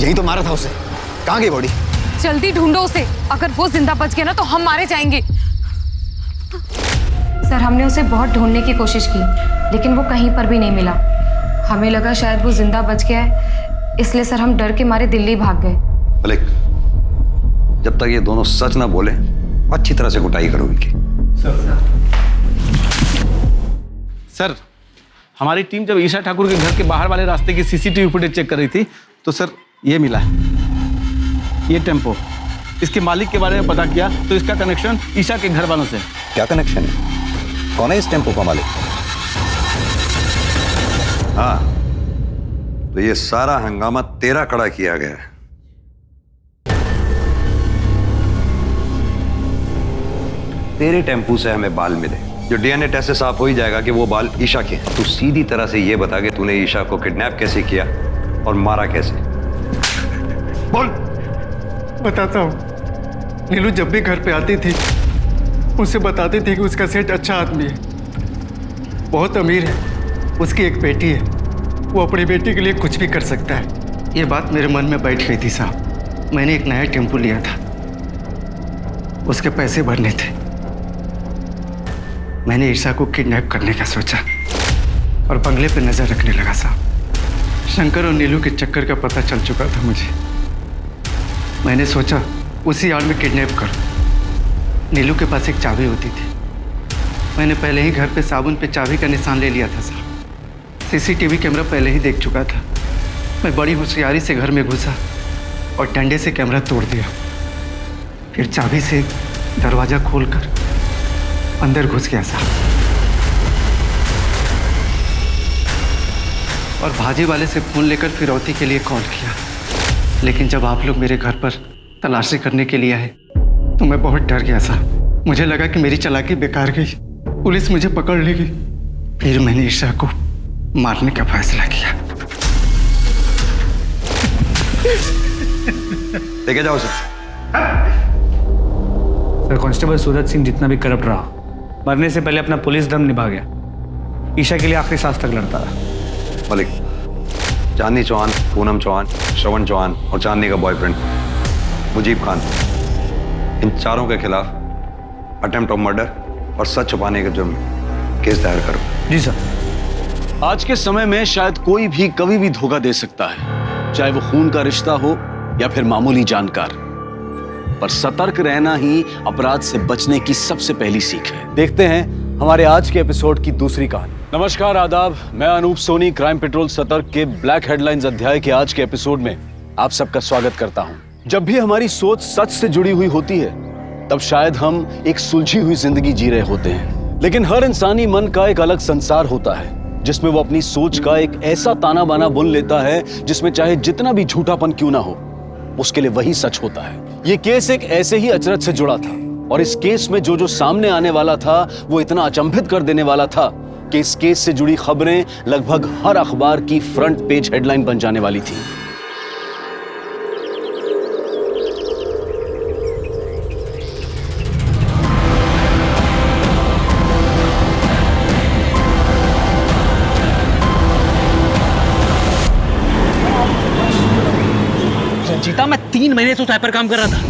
यही तो मारा था उसे, कहाँ गई बॉडी? जल्दी ढूंढो उसे, अगर वो जिंदा बच गया ना तो हम मारे जाएंगे। सर हमने उसे बहुत ढूंढने की कोशिश की, लेकिन वो कहीं पर भी नहीं मिला। हमें लगा शायद वो जिंदा बच गया है, इसलिए सर हम डर के मारे दिल्ली भाग गए। मलिक, जब तक ये दोनों सच ना बोले अच्छी तरह से कुटाई करो इनकी। सर, हमारी टीम जब ईशा ठाकुर के घर के बाहर वाले रास्ते की सीसीटीवी फुटेज चेक कर रही थी तो सर ये मिला है, ये टेम्पो। इसके मालिक के बारे में पता किया तो इसका कनेक्शन ईशा के घर वालों से। क्या कनेक्शन है? कौन है इस टेम्पो का मालिक? हाँ, तो ये सारा हंगामा तेरा खड़ा किया गया है। तेरे टेम्पू से हमें बाल मिले, जो डीएनए टेस्ट से साफ हो ही जाएगा कि वो बाल ईशा के हैं। तू सीधी तरह से ये बता कि तूने ईशा को किडनैप कैसे किया और मारा कैसे? बोल। बताता हूँ। नीलू जब भी घर पे आती थी उससे बताती थी कि उसका सेठ अच्छा आदमी है, बहुत अमीर है, उसकी एक बेटी है, वो अपनी बेटी के लिए कुछ भी कर सकता है। ये बात मेरे मन में बैठ गई थी साहब। मैंने एक नया टेम्पो लिया था, उसके पैसे भरने थे। मैंने ईशा को किडनैप करने का सोचा और बंगले पे नजर रखने लगा साहब। शंकर और नीलू के चक्कर का पता चल चुका था मुझे। मैंने सोचा उसी आड़ में किडनैप कर। नीलू के पास एक चाबी होती थी, मैंने पहले ही घर पे साबुन पे चाबी का निशान ले लिया था साहब। सीसीटीवी कैमरा पहले ही देख चुका था। मैं बड़ी होशियारी से घर में घुसा और डंडे से कैमरा तोड़ दिया, फिर चाबी से दरवाजा खोलकर अंदर घुस गया साहब और भाजी वाले से फोन लेकर फिरौती के लिए कॉल किया। लेकिन जब आप लोग मेरे घर पर तलाशी करने के लिए आए तो मैं बहुत डर गया साहब। मुझे लगा कि मेरी चालाकी बेकार गई, पुलिस मुझे पकड़ लेगी। फिर मैंने ईशा को मारने का फैसला किया। लेके जाओ sir. Sir constable Suraj Singh जितना भी करप्ट रहा, मरने से पहले अपना पुलिस धर्म निभा गया। ईशा के लिए आखिरी सांस तक लड़ता रहा। मलिक, चांदनी चौहान, पूनम चौहान, श्रवण चौहान और चांदनी का बॉयफ्रेंड मुजीब खान, इन चारों के खिलाफ अटेम्प्ट ऑफ मर्डर और सच छुपाने के जुर्म में केस दायर करो। जी सर। आज के समय में शायद कोई भी कभी भी धोखा दे सकता है, चाहे वो खून का रिश्ता हो या फिर मामूली जानकार, पर सतर्क रहना ही अपराध से बचने की सबसे पहली सीख है। देखते हैं हमारे आज के एपिसोड की दूसरी कहानी। नमस्कार, आदाब, मैं अनूप सोनी क्राइम पेट्रोल सतर्क के ब्लैक हेडलाइंस अध्याय के आज के एपिसोड में आप सबका स्वागत करता हूं। जब भी हमारी सोच सच से जुड़ी हुई होती है, तब शायद हम एक सुलझी हुई जिंदगी जी रहे होते हैं, लेकिन हर इंसानी मन का एक अलग संसार होता है जिसमें वो अपनी सोच का एक ऐसा ताना बाना बुन लेता है जिसमें चाहे जितना भी झूठापन क्यों ना हो, उसके लिए वही सच होता है। ये केस एक ऐसे ही अचरज से जुड़ा था और इस केस में जो सामने आने वाला था वो इतना अचंभित कर देने वाला था कि इस केस से जुड़ी खबरें लगभग हर अखबार की फ्रंट पेज हेडलाइन बन जाने वाली थी। रंजीता, मैं 3 महीने से उस ऐप पर काम कर रहा था।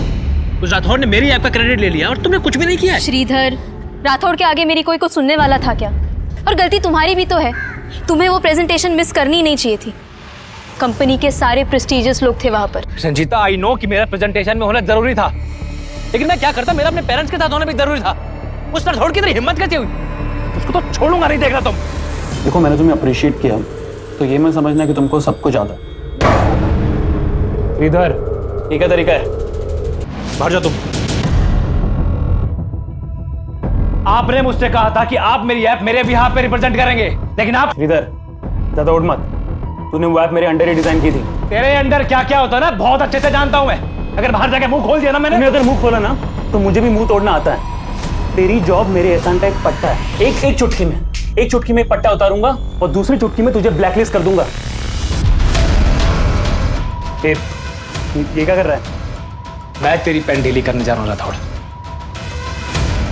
उस राठौड़ ने मेरी ऐप का क्रेडिट ले लिया और तुमने कुछ भी नहीं किया। श्रीधर, राठौड़ के आगे मेरी कोई कुछ सुनने वाला था क्या? और गलती तुम्हारी भी तो है। तुम्हें वो प्रेजेंटेशन मिस करनी नहीं चाहिए थी। कंपनी के सारे प्रेस्टीजियस लोग थे वहां पर। रंजीता, आई नो कि मेरा प्रेजेंटेशन में होना जरूरी था, लेकिन मैं क्या करता, मेरा अपने पेरेंट्स के साथ होना भी जरूरी था। उस राठौड़ की इतनी हिम्मत कैसे हुई? उसको तो छोड़ूंगा नहीं, देख रहा तुम। देखो, मैंने तुम्हें अप्रिशिएट किया तो ये मैं समझना कि तुमको सब कुछ आता है। इधर ये क्या तरीका है? बाहर जा तुम। आपने मुझसे कहा था कि आप मेरी ऐप मेरे बिहाफ पे रिप्रेजेंट करेंगे, लेकिन आप इधर ज्यादा उड़ मत। तूने वो ऐप मेरे अंडर ही डिजाइन की थी। तेरे अंडर क्या क्या होता है ना, बहुत अच्छे से जानता हूं मैं। अगर बाहर जाके मुंह खोल दिया ना मैंने, अगर मुंह खोला ना तो मुझे भी मुंह तोड़ना आता है। तेरी जॉब मेरे एहसान का एक पट्टा है। एक चुटकी में एक पट्टा उतारूंगा और दूसरी चुटकी में तुझे ब्लैकलिस्ट कर दूंगा। ये क्या कर रहा है? मैं तेरी पेन डीली करने जा रहा हूं राठौड़।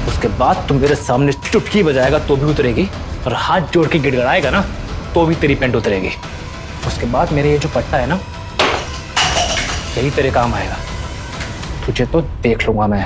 उसके बाद तुम मेरे सामने चुटकी बजाएगा तो भी उतरेगी, और हाथ जोड़ के गिड़गड़ाएगा ना तो भी तेरी पेंट उतरेगी। उसके बाद मेरे ये जो पट्टा है ना, यही तेरे काम आएगा। तुझे तो देख लूंगा मैं।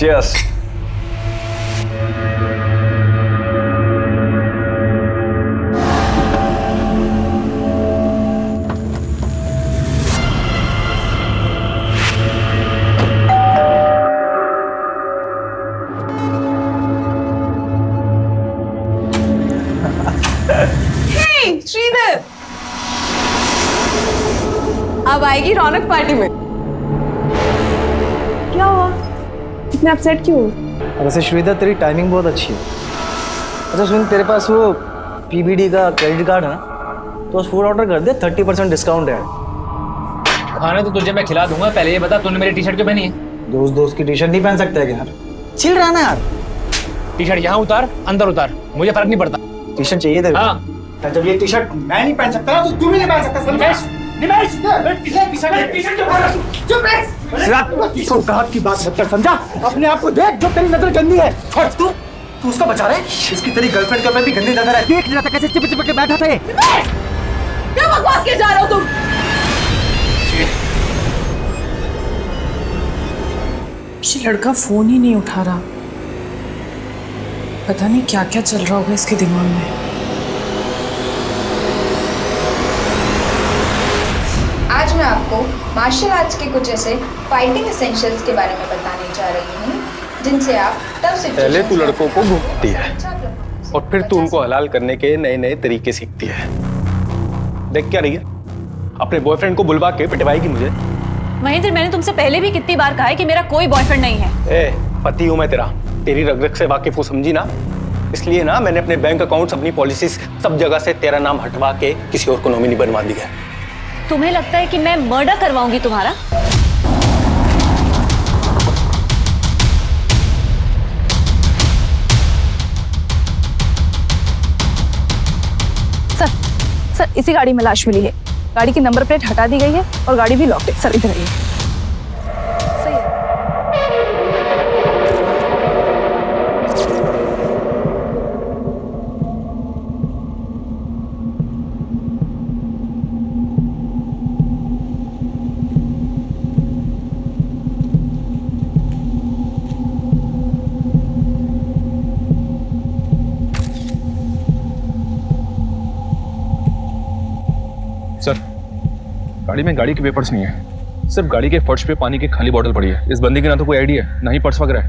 Cheers. श्रीधर, अब आएगी रौनक पार्टी में। क्या हुआ? इतना अपसेट क्यों? वैसे श्रीधर, तेरी टाइमिंग बहुत अच्छी है। अच्छा सुन, तेरे पास वो पीबीडी का क्रेडिट कार्ड है ना, तो उस फूड ऑर्डर कर दे, 30% डिस्काउंट है। खाना तो तुझे मैं खिला दूंगा, पहले ये बता तूने मेरी टी शर्ट क्यों पहनी है? दोस्त की टी शर्ट नहीं पहन सकते है यार? चिल रहा ना यार। टी शर्ट यहाँ उतार, अंदर उतार, मुझे फर्क नहीं पड़ता। टी शर्ट चाहिए तेरे? हाँ। जब ये टी शर्ट मैं नहीं पहन सकता ना, तो तू भी नहीं पहन सकता। की बात मत कर, समझा? अपने आप को देख, जो तेरी नजर गंदी है। छोड़ तू उसको बचा रहे। इसकी तेरी गर्लफ्रेंड के ऊपर भी गंदी नजर है। देख लिया था कैसे चिपक के बैठा था ये। क्या बकवास किए जा रहे हो तुम? ये लड़का फोन ही नहीं उठा रहा। पता नहीं क्या क्या चल रहा होगा इसके दिमाग में। आज मैं आपको मार्शल आर्ट्स के कुछ ऐसे फाइटिंग एसेंशियल्स के बारे में बताने जा रही हूँ जिनसे आप तब से पहले तू लड़कों को घूमती है और फिर तू उनको हलाल करने के नए नए तरीके सीखती है। देख क्या रही है, अपने बॉयफ्रेंड को बुलवा के पिटवाएगी मुझे। महेंद्र, मैंने तुमसे पहले भी कितनी बार कहा है कि मेरा कोई बॉयफ्रेंड नहीं है। ए, पति हूं मैं तेरा, तेरी रग रग से वाकिफ हूं, समझी ना। इसलिए ना मैंने अपने बैंक अकाउंट्स, अपनी पॉलिसीज, सब जगह से तेरा नाम हटवा के किसी और को नॉमिनी बनवा दिया। तुम्हें लगता है कि मैं मर्डर करवाऊंगी तुम्हारा? सर, इसी गाड़ी में लाश मिली है। गाड़ी की नंबर प्लेट हटा दी गई है और गाड़ी भी लॉक है। सर इधर आइए। सही है। सर, गाड़ी में गाड़ी के पेपर्स नहीं है, सिर्फ गाड़ी के फर्श पे पानी की खाली बोतल पड़ी है। इस बंदी की ना तो कोई आईडी है, ना ही पर्स वगैरह है।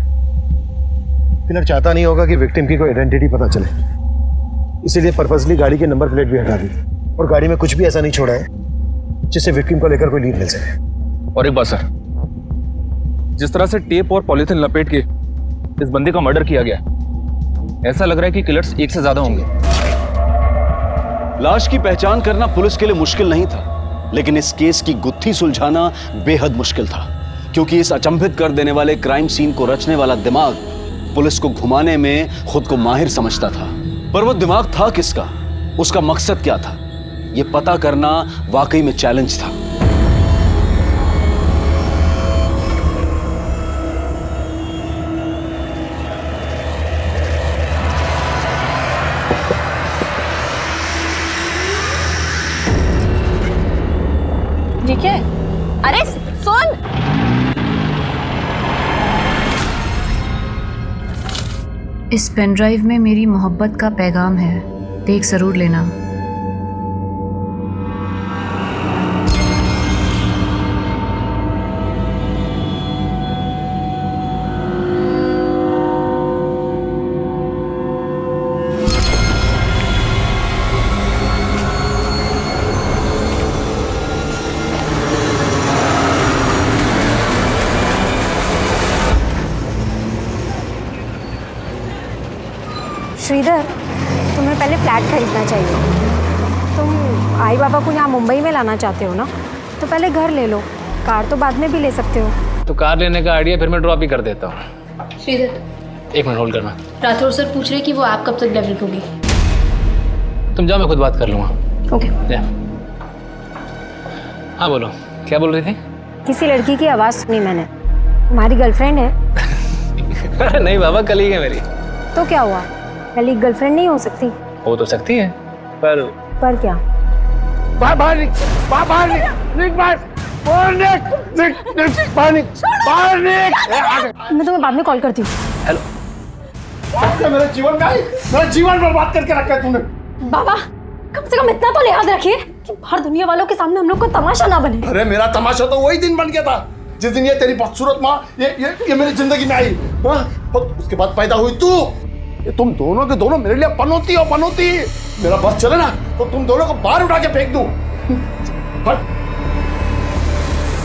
किलर चाहता नहीं होगा कि विक्टिम की कोई आइडेंटिटी पता चले, इसीलिए पर्पसली गाड़ी के नंबर प्लेट भी हटा दी और गाड़ी में कुछ भी ऐसा नहीं छोड़ा है जिससे विक्टिम को लेकर कोई लीड मिल सके। और एक बात सर, जिस तरह से टेप और पॉलीथिन लपेट के इस बंदी का मर्डर किया गया, ऐसा लग रहा है कि किलर्स एक से ज्यादा होंगे। लाश की पहचान करना पुलिस के लिए मुश्किल नहीं था, लेकिन इस केस की गुत्थी सुलझाना बेहद मुश्किल था, क्योंकि इस अचंभित कर देने वाले क्राइम सीन को रचने वाला दिमाग पुलिस को घुमाने में खुद को माहिर समझता था। पर वो दिमाग था किसका, उसका मकसद क्या था, यह पता करना वाकई में चैलेंज था। ये क्या है? अरे सुन, इस पेन ड्राइव में मेरी मोहब्बत का पैगाम है, देख जरूर लेना। श्रीधर, तुम्हें पहले फ्लैट खरीदना चाहिए। तुम आई बाबा को यहाँ मुंबई में लाना चाहते हो ना, तो पहले घर ले लो, कार तो बाद में भी ले सकते हो। तो कार लेने का आइडिया फिर मैं ड्रॉप ही कर देता हूँ। श्रीधर, एक मिनट होल्ड करना। राठौर सर पूछ रहे कि वो ऐप कब तक डेवलप होगी। तुम जाओ, मैं खुद बात कर लूँगा। ओके। हाँ बोलो, क्या बोल रही थी? किसी लड़की की आवाज़ सुनी मैंने, तुम्हारी गर्लफ्रेंड है? अरे नहीं बाबा, कलीग है मेरी। तो क्या हुआ, कलीग गर्लफ्रेंड नहीं हो सकती? हो तो सकती है, पर क्या? मैं तुम्हें बाद में कॉल करती हूँ। हेलो। मेरे जीवन में आई, मेरा जीवन बर्बाद करके रखा है तूने। बाबा, कम से कम इतना तो लिहाज रखिए कि बाहर दुनिया वालों के सामने हम लोग को तमाशा ना बने। अरे मेरा तमाशा तो वही दिन बन गया था जिस दिन ये तेरी बदसूरत माँ ये मेरी जिंदगी में आई। और उसके बाद पैदा हुई तू। ये तुम दोनों के दोनों मेरे लिए पनौती हो, पनौती। मेरा बस चले ना तो तुम दोनों को बाहर उठा के फेंक दूं।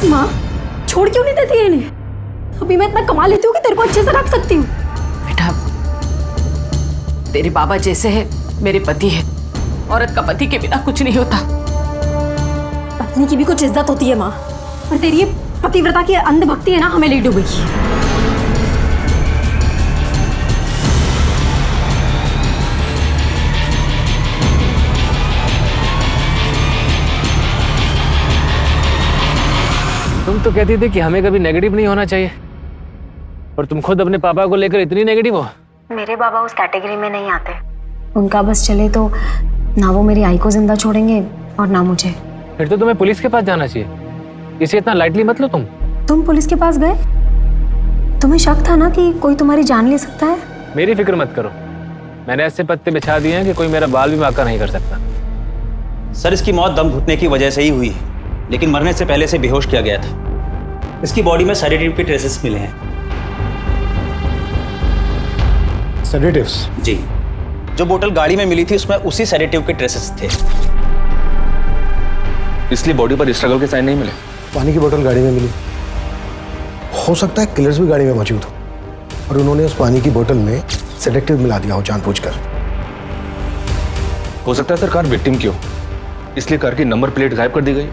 माँ, छोड़ क्यों नहीं देती है इन्हें? अभी मैं इतना कमा लेती हूँ कि तेरे को अच्छे से रख सकती हूँ। बेटा, तेरे बाबा जैसे है मेरे पति है। औरत का पति के बिना कुछ नहीं होता। पत्नी की भी कुछ इज्जत होती है माँ, और तेरी ये पतिव्रता की अंधभक्ति है ना, हमें ले डूबेगी। तुम तो कहती थी कि हमें कभी नेगेटिव नहीं होना चाहिए, और तुम खुद अपने पापा को लेकर इतनी नेगेटिव हो। मेरे बाबा उस कैटेगरी में नहीं आते। उनका बस चले तो ना वो मेरी आई को जिंदा छोड़ेंगे और ना मुझे। फिर तो तुम्हें पुलिस के पास जाना चाहिए, इसे इतना लाइटली मत लो। तुम पुलिस के पास गए? तुम्हें शक था ना कि कोई तुम्हारी जान ले सकता है? मेरी फिक्र मत करो, मैंने ऐसे पत्ते बिछा दिए हैं कि कोई मेरा बाल भी बांका नहीं कर सकता। सर, इसकी मौत दम घुटने की वजह से ही हुई है। लेकिन मरने से पहले से बेहोश किया गया था। इसकी बॉडी में सेडेटिव के ट्रेसेस मिले हैं। सेडेटिव्स? जी, जो बोतल गाड़ी में मिली थी उसमें उसी सेडेटिव के ट्रेसेस थे। इसलिए बॉडी पर स्ट्रगल के साइन नहीं मिले। पानी की बोतल गाड़ी में मिली, हो सकता है किलर्स भी गाड़ी में मौजूद हो और उन्होंने उस पानी की बोतल में सेडेटिव मिला दिया हो जानबूझकर। हो सकता है सर कार विक्टिम की हो, इसलिए कार की नंबर प्लेट गायब कर दी गई।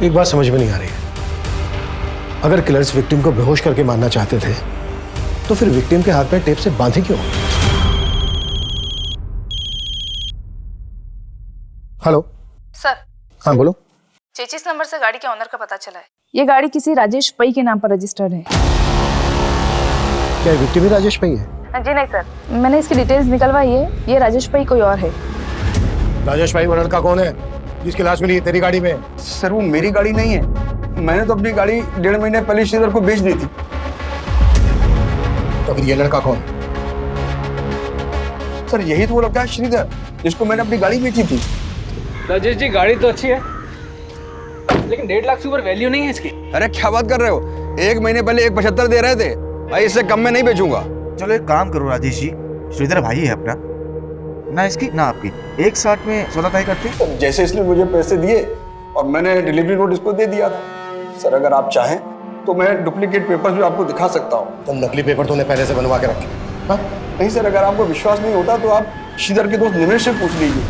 एक बात समझ में नहीं आ रही है, अगर किलर्स विक्टिम को बेहोश करके मारना चाहते थे तो फिर विक्टिम के हाथ में टेप से बांधे क्यों? Hello sir. हाँ बोलो। 33 नंबर से गाड़ी के ऑनर का पता चला है। ये गाड़ी किसी राजेश पई के नाम पर रजिस्टर्ड है। क्या विक्टिम ही राजेश पई है? जी नहीं सर, मैंने इसकी डिटेल्स निकलवाई है, ये राजेश पई कोई और है। राजेश पई वो लड़का कौन है जिसकी लाश मिली है तेरी गाड़ी में? सर वो मेरी गाड़ी नहीं है, मैंने तो अपनी गाड़ी 1.5 महीने पहले श्रीधर को बेच दी थी। तो फिर ये लड़का कौन? सर यही तो वो लड़का है श्रीधर जिसको मैंने अपनी गाड़ी बेची थी। राजेश जी गाड़ी तो अच्छी है, लेकिन 1.5 लाख से ऊपर वैल्यू नहीं है इसकी। अरे क्या बात कर रहे हो, 1 महीने पहले 1.75 दे रहे थे भाई, इससे कम में नहीं बेचूंगा। चलो एक काम करो राजेश जी, श्रीधर भाई है अपना, ना इसकी ना आपकी, एक साथ में 16 तय करते। जैसे इसने मुझे पैसे दिए और मैंने डिलीवरी नोट इसको दे दिया था। सर अगर आप चाहें तो मैं डुप्लीकेट पेपर्स भी आपको दिखा सकता हूँ। तुम नकली पेपर तूने पहले से बनवा के रखे? हाँ? नहीं सर, अगर आपको विश्वास नहीं होता तो आप श्रीधर के दोस्त निमेश से पूछ लीजिए।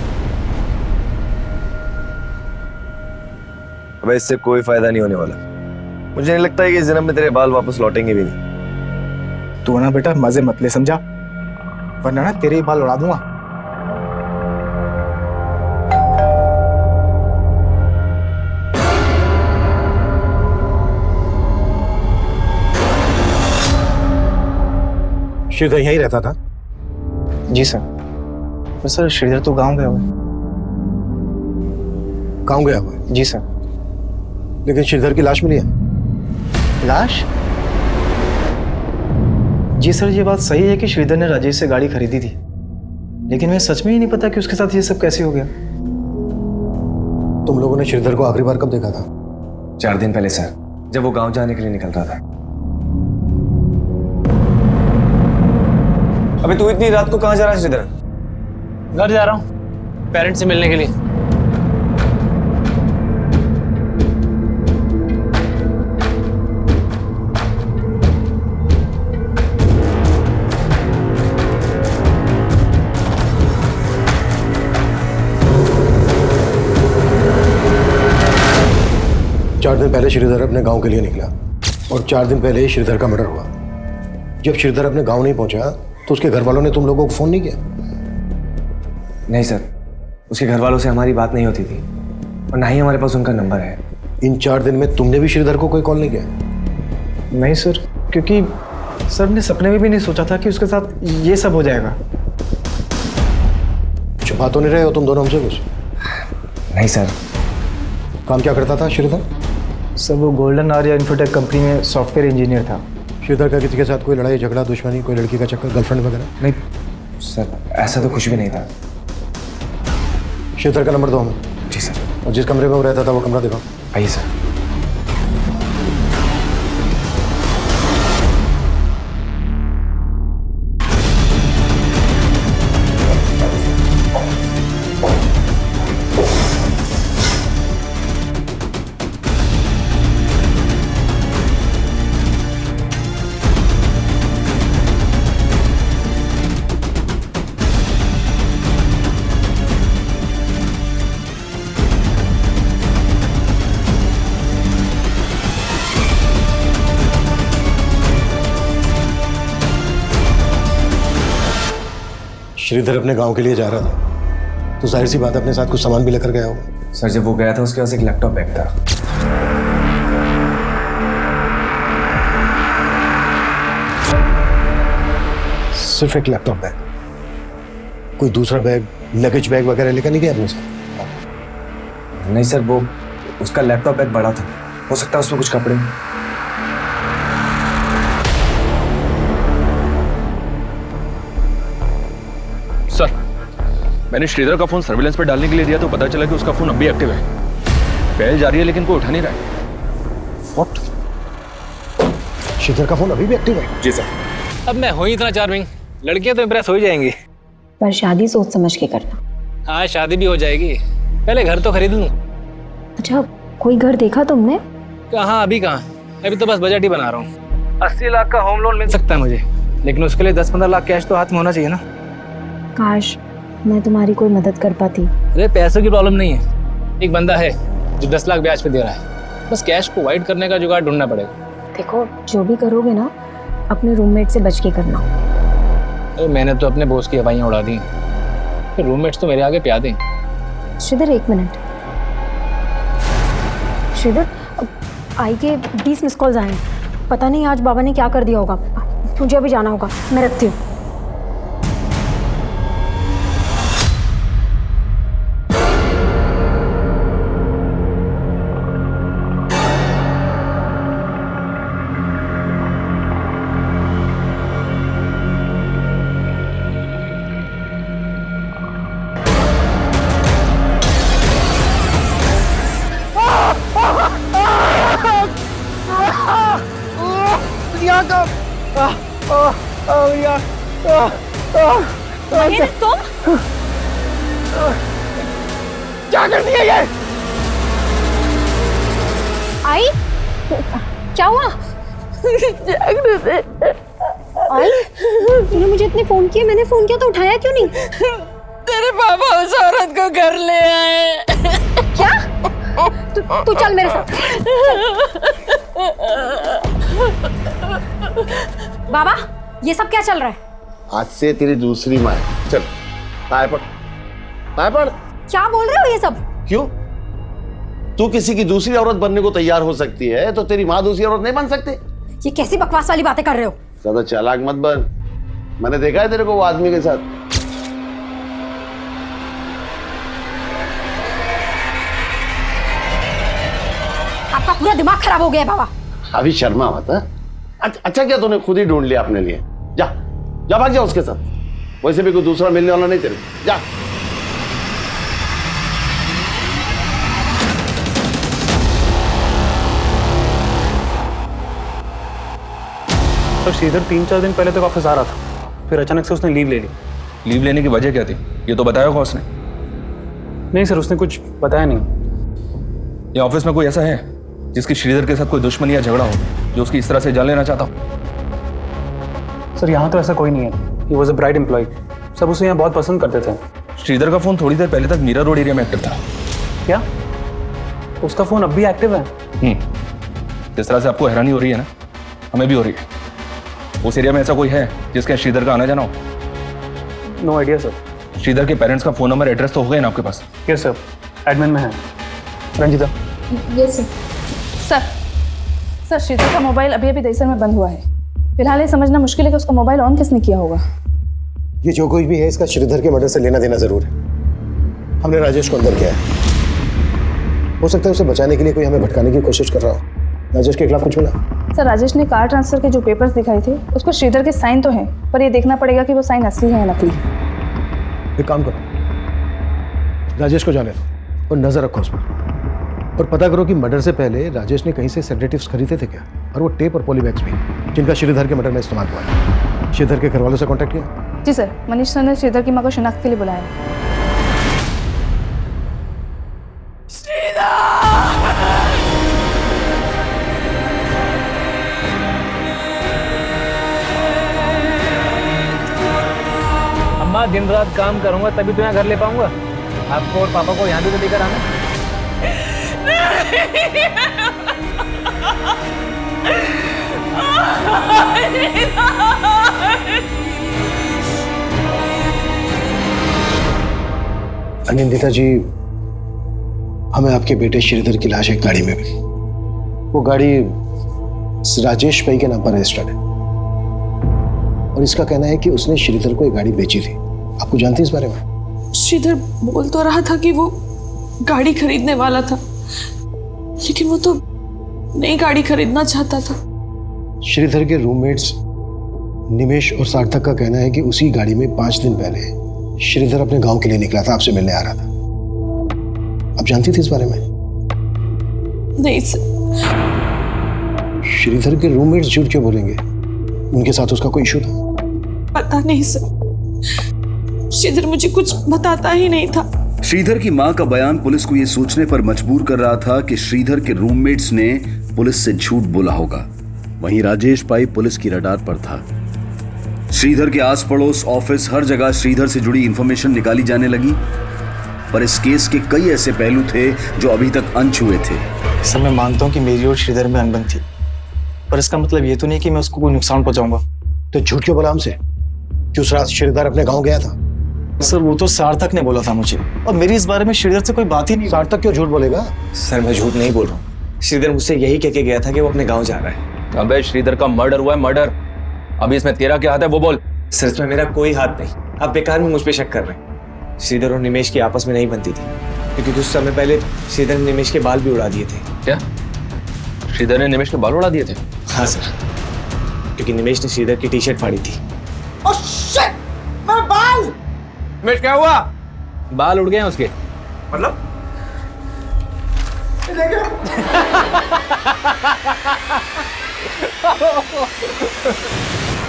अबे इससे कोई फायदा नहीं होने वाला। मुझे नहीं लगता है कि इस जन्म में तेरे बाल वापस लौटेंगे भी नहीं। तू ना बेटा मजे मत ले, समझा? वरना ना तेरे ही बाल उड़ा दूंगा। श्रीधर यहीं रहता था? जी सर। तो सर श्रीधर तो गांव गया हुआ है। गांव गया हुआ है? जी सर। लेकिन श्रीधर की लाश मिली है। लाश? जी सर, ये बात सही है कि श्रीधर ने राजेश से गाड़ी खरीदी थी, लेकिन मैं सच में ही नहीं पता कि उसके साथ ये सब कैसे हो गया। तुम लोगों ने श्रीधर को आखिरी बार कब देखा था? 4 दिन पहले सर, जब वो गांव जाने के लिए निकल रहा था। अबे तू इतनी रात को कहाँ जा रहा है श्रीधर? घर जा रहा हूँ पेरेंट्स से मिलने के लिए। चार दिन पहले श्रीधर अपने गांव के लिए निकला और 4 दिन पहले ही श्रीधर का मर्डर हुआ। जब श्रीधर अपने गांव नहीं पहुंचा तो उसके घर वालों ने तुम लोगों को फोन नहीं किया? नहीं सर, उसके घर वालों से हमारी बात नहीं होती थी और ना ही हमारे पास उनका नंबर है। इन 4 दिन में तुमने भी श्रीधर को कोई कॉल नहीं किया? नहीं सर, क्योंकि सर ने सपने में भी नहीं सोचा था कि उसके साथ ये सब हो जाएगा। छुपा तो नहीं रहे हो तुम दोनों हमसे कुछ? नहीं सर। काम क्या करता था श्रीधर? सर वो गोल्डन आर्या इन्फोटेक कंपनी में सॉफ्टवेयर इंजीनियर था। श्रीधर का किसी के साथ कोई लड़ाई झगड़ा दुश्मनी, कोई लड़की का चक्कर, गर्लफ्रेंड वगैरह? नहीं सर, ऐसा तो कुछ भी नहीं था। श्रीधर का नंबर दो हमें। जी सर। और जिस कमरे में वो रहता था वो कमरा दिखाओ। आइए सर। श्रीधर अपने गांव के लिए जा रहा था तो जाहिर सी बात है अपने साथ कुछ सामान भी लेकर गया होगा। सर जब वो गया था उसके पास एक लैपटॉप बैग था। सिर्फ एक लैपटॉप बैग? कोई दूसरा बैग, लगेज बैग वगैरह लेकर नहीं गया अपने साथ? नहीं सर, वो उसका लैपटॉप बैग बड़ा था, हो सकता है उसमें कुछ कपड़े। सर मैंने श्रीधर का फोन सर्विलेंस पर डालने के लिए दिया तो पता चला कि उसका फोन अब भी एक्टिव है। पहल जारी है लेकिन कोई उठा नहीं रहा है। What? श्रीधर का फोन अभी भी एक्टिव है? जी सर। अब मैं हूँ इतना चार्मिंग, लड़कियां तो इम्प्रेस हो ही जाएंगी। पर शादी सोच समझ के करना। हाँ शादी भी हो जाएगी, पहले घर तो खरीद लूँ। अच्छा, कोई घर देखा तुमने? कहाँ, अभी कहाँ, अभी तो बस बजट ही बना रहा हूँ। 80 लाख का होम लोन मिल सकता है मुझे, लेकिन उसके लिए 10-15 लाख कैश तो हाथ में होना चाहिए ना। काश मैं तुम्हारी कोई मदद कर पाती। अरे पैसों की प्रॉब्लम नहीं है, एक बंदा है जो 10 लाख ब्याज पे दे रहा है, बस कैश को वाइड करने का जुगाड़ ढूंढना पड़ेगा। देखो, जो भी करोगे ना अपने रूममेट से बच के करना। अरे मैंने तो अपने बॉस की हवाइयाँ उड़ा दी, फिर रूममेट्स तो मेरे आगे प्यादे। श्रीधर 1 मिनट। श्रीधर, आई के 20 मिस कॉल्स आए हैं, पता नहीं आज बाबा ने क्या कर दिया होगा। मुझे अभी जाना होगा, मैं रखती हूँ। महेंद्र, तुम क्या कर दिया ये? आई, क्या हुआ? आई, तूने मुझे इतने फोन किए, मैंने फोन किया तो उठाया क्यों नहीं? तेरे पापा उस औरत को घर ले आए। क्या? तू चल मेरे साथ। बाबा, ये सब क्या चल रहा है? आज से तेरी दूसरी माँ है। चल पाए पड़, पाए पड़। क्या बोल रहे हो ये सब? क्यों? तू किसी की दूसरी औरत बनने को तैयार हो सकती है तो तेरी माँ दूसरी औरत नहीं बन सकती? ये कैसी बकवास वाली बातें कर रहे हो? ज्यादा चालाक मत बन, मैंने देखा है तेरे को वो आदमी के साथ। आपका पूरा दिमाग खराब हो गया है बाबा। अभी शर्मा मत। अच्छा क्या तूने खुद ही ढूंढ लिया अपने लिए? जा जा, भाग जा उसके साथ, वैसे भी कोई दूसरा मिलने वाला नहीं तेरे। जा। तो श्रीधर 3-4 दिन पहले तक ऑफिस आ रहा था, फिर अचानक से उसने लीव ले ली। लीव लेने की वजह क्या थी, ये तो बताया होगा उसने? नहीं सर, उसने कुछ बताया नहीं। ये ऑफिस में कोई ऐसा है जिसकी श्रीधर के साथ कोई दुश्मनी या झगड़ा हो, जो उसकी इस तरह से जान लेना चाहता हो? सर यहाँ तो ऐसा कोई नहीं है। He was a bright employee, सब उसे यहाँ बहुत पसंद करते थे। श्रीधर का फोन थोड़ी देर पहले तक मीरा रोड एरिया में एक्टिव था। क्या उसका फोन अब भी एक्टिव है? जिस तरह से आपको हैरानी हो रही है ना, हमें भी हो रही है। उस एरिया में ऐसा कोई है जिसके श्रीधर का आना जाना हो? No idea sir. श्रीधर के पेरेंट्स का फोन नंबर, एड्रेस तो हो गए ना आपके पास? यस सर, एडमिन में है। Ranjita. Yes sir. Sir, Sridhar का मोबाइल अभी अभी दहीसर में बंद हुआ है। फिलहाल ये समझना मुश्किल है कि उसका मोबाइल ऑन किसने किया होगा। ये जो कोई भी है, इसका श्रीधर के मर्डर से लेना देना जरूर है। हमने राजेश को अंदर किया है, हो सकता है उसे बचाने के लिए कोई हमें भटकाने की कोशिश कर रहा हो। राजेश के खिलाफ कुछ मिला? सर, राजेश ने कार ट्रांसफर के जो पेपर्स दिखाए थे उसको श्रीधर के साइन तो हैं, पर ये देखना पड़ेगा कि वो साइन असली है या नकली। एक काम करो, राजेश को जाने दो और नजर रखो उस पर, और पता करो कि मर्डर से पहले राजेश ने कहीं से सेडेटिव्स खरीदे थे क्या, और वो टेप और पॉलीबैग्स भी जिनका श्रीधर के मर्डर में इस्तेमाल हुआ है। श्रीधर के घर वालों से कांटेक्ट किया? जी सर, मनीष सर ने श्रीधर की मां को शिनाख्त के लिए बुलाया। अम्मा, दिन रात काम करूंगा तभी तो यहाँ घर ले पाऊंगा। आपको और पापा को यहाँ भी तो लेकर आना। अनिंदिता जी, हमें आपके बेटे श्रीधर की लाश एक गाड़ी में मिली। वो गाड़ी राजेश भाई के नाम पर रजिस्टर्ड है, और इसका कहना है कि उसने श्रीधर को एक गाड़ी बेची थी। आपको जानती है इस बारे में? श्रीधर बोल तो रहा था कि वो गाड़ी खरीदने वाला था, लेकिन वो तो नई गाड़ी खरीदना चाहता था। श्रीधर के रूममेट्स निमेश और सार्थक का कहना है कि उसी गाड़ी में 5 दिन पहले श्रीधर अपने गांव के लिए निकला था, आपसे मिलने आ रहा था। आप जानती थी इस बारे में? नहीं सर। श्रीधर के रूममेट्स झूठ क्यों बोलेंगे? उनके साथ उसका कोई इशू था? पता नहीं सर, श्रीधर मुझे कुछ बताता ही नहीं था। श्रीधर की मां का बयान पुलिस को यह सोचने पर मजबूर कर रहा था कि श्रीधर के रूममेट्स ने पुलिस से झूठ बोला होगा। वहीं राजेश भाई पुलिस की रडार पर था। श्रीधर के आस पड़ोस, ऑफिस, हर जगह श्रीधर से जुड़ी इंफॉर्मेशन निकाली जाने लगी, पर इस केस के कई ऐसे पहलू थे जो अभी तक अनछुए थे। सर, मैं मानता हूँ कि मेरी और श्रीधर में अनबन थी, पर इसका मतलब ये तो नहीं कि मैं उसको कोई नुकसान पहुंचाऊंगा। तो झूठ क्यों बोला हमसे कि उस रात श्रीधर अपने गांव गया था? सर, वो तो सार्थक ने बोला था मुझे, और मेरी इस बारे में श्रीधर से कोई बात ही नहीं। सार्थक क्यों झूठ बोलेगा? सर, मैं झूठ नहीं बोल रहा हूँ। श्रीधर मुझसे यही कह के गया था कि वो अपने गाँव जा रहा है। अबे श्रीधर का मर्डर हुआ है, मर्डर। अभी इसमें तेरा क्या हाथ है वो बोल। सर, इसमें मेरा कोई हाथ नहीं। आप बेकार में मुझ पे शक कर रहे हैं। श्रीधर और निमेश की आपस में नहीं बनती थी, क्योंकि कुछ समय पहले श्रीधर ने निमेश के बाल भी उड़ा दिए थे। क्या श्रीधर ने निमेश के बाल उड़ा दिए थे? हाँ सर, क्योंकि निमेश ने श्रीधर की टी शर्ट फाड़ी थी। बाल निमेश, क्या हुआ? बाल उड़ गए हैं उसके। मतलब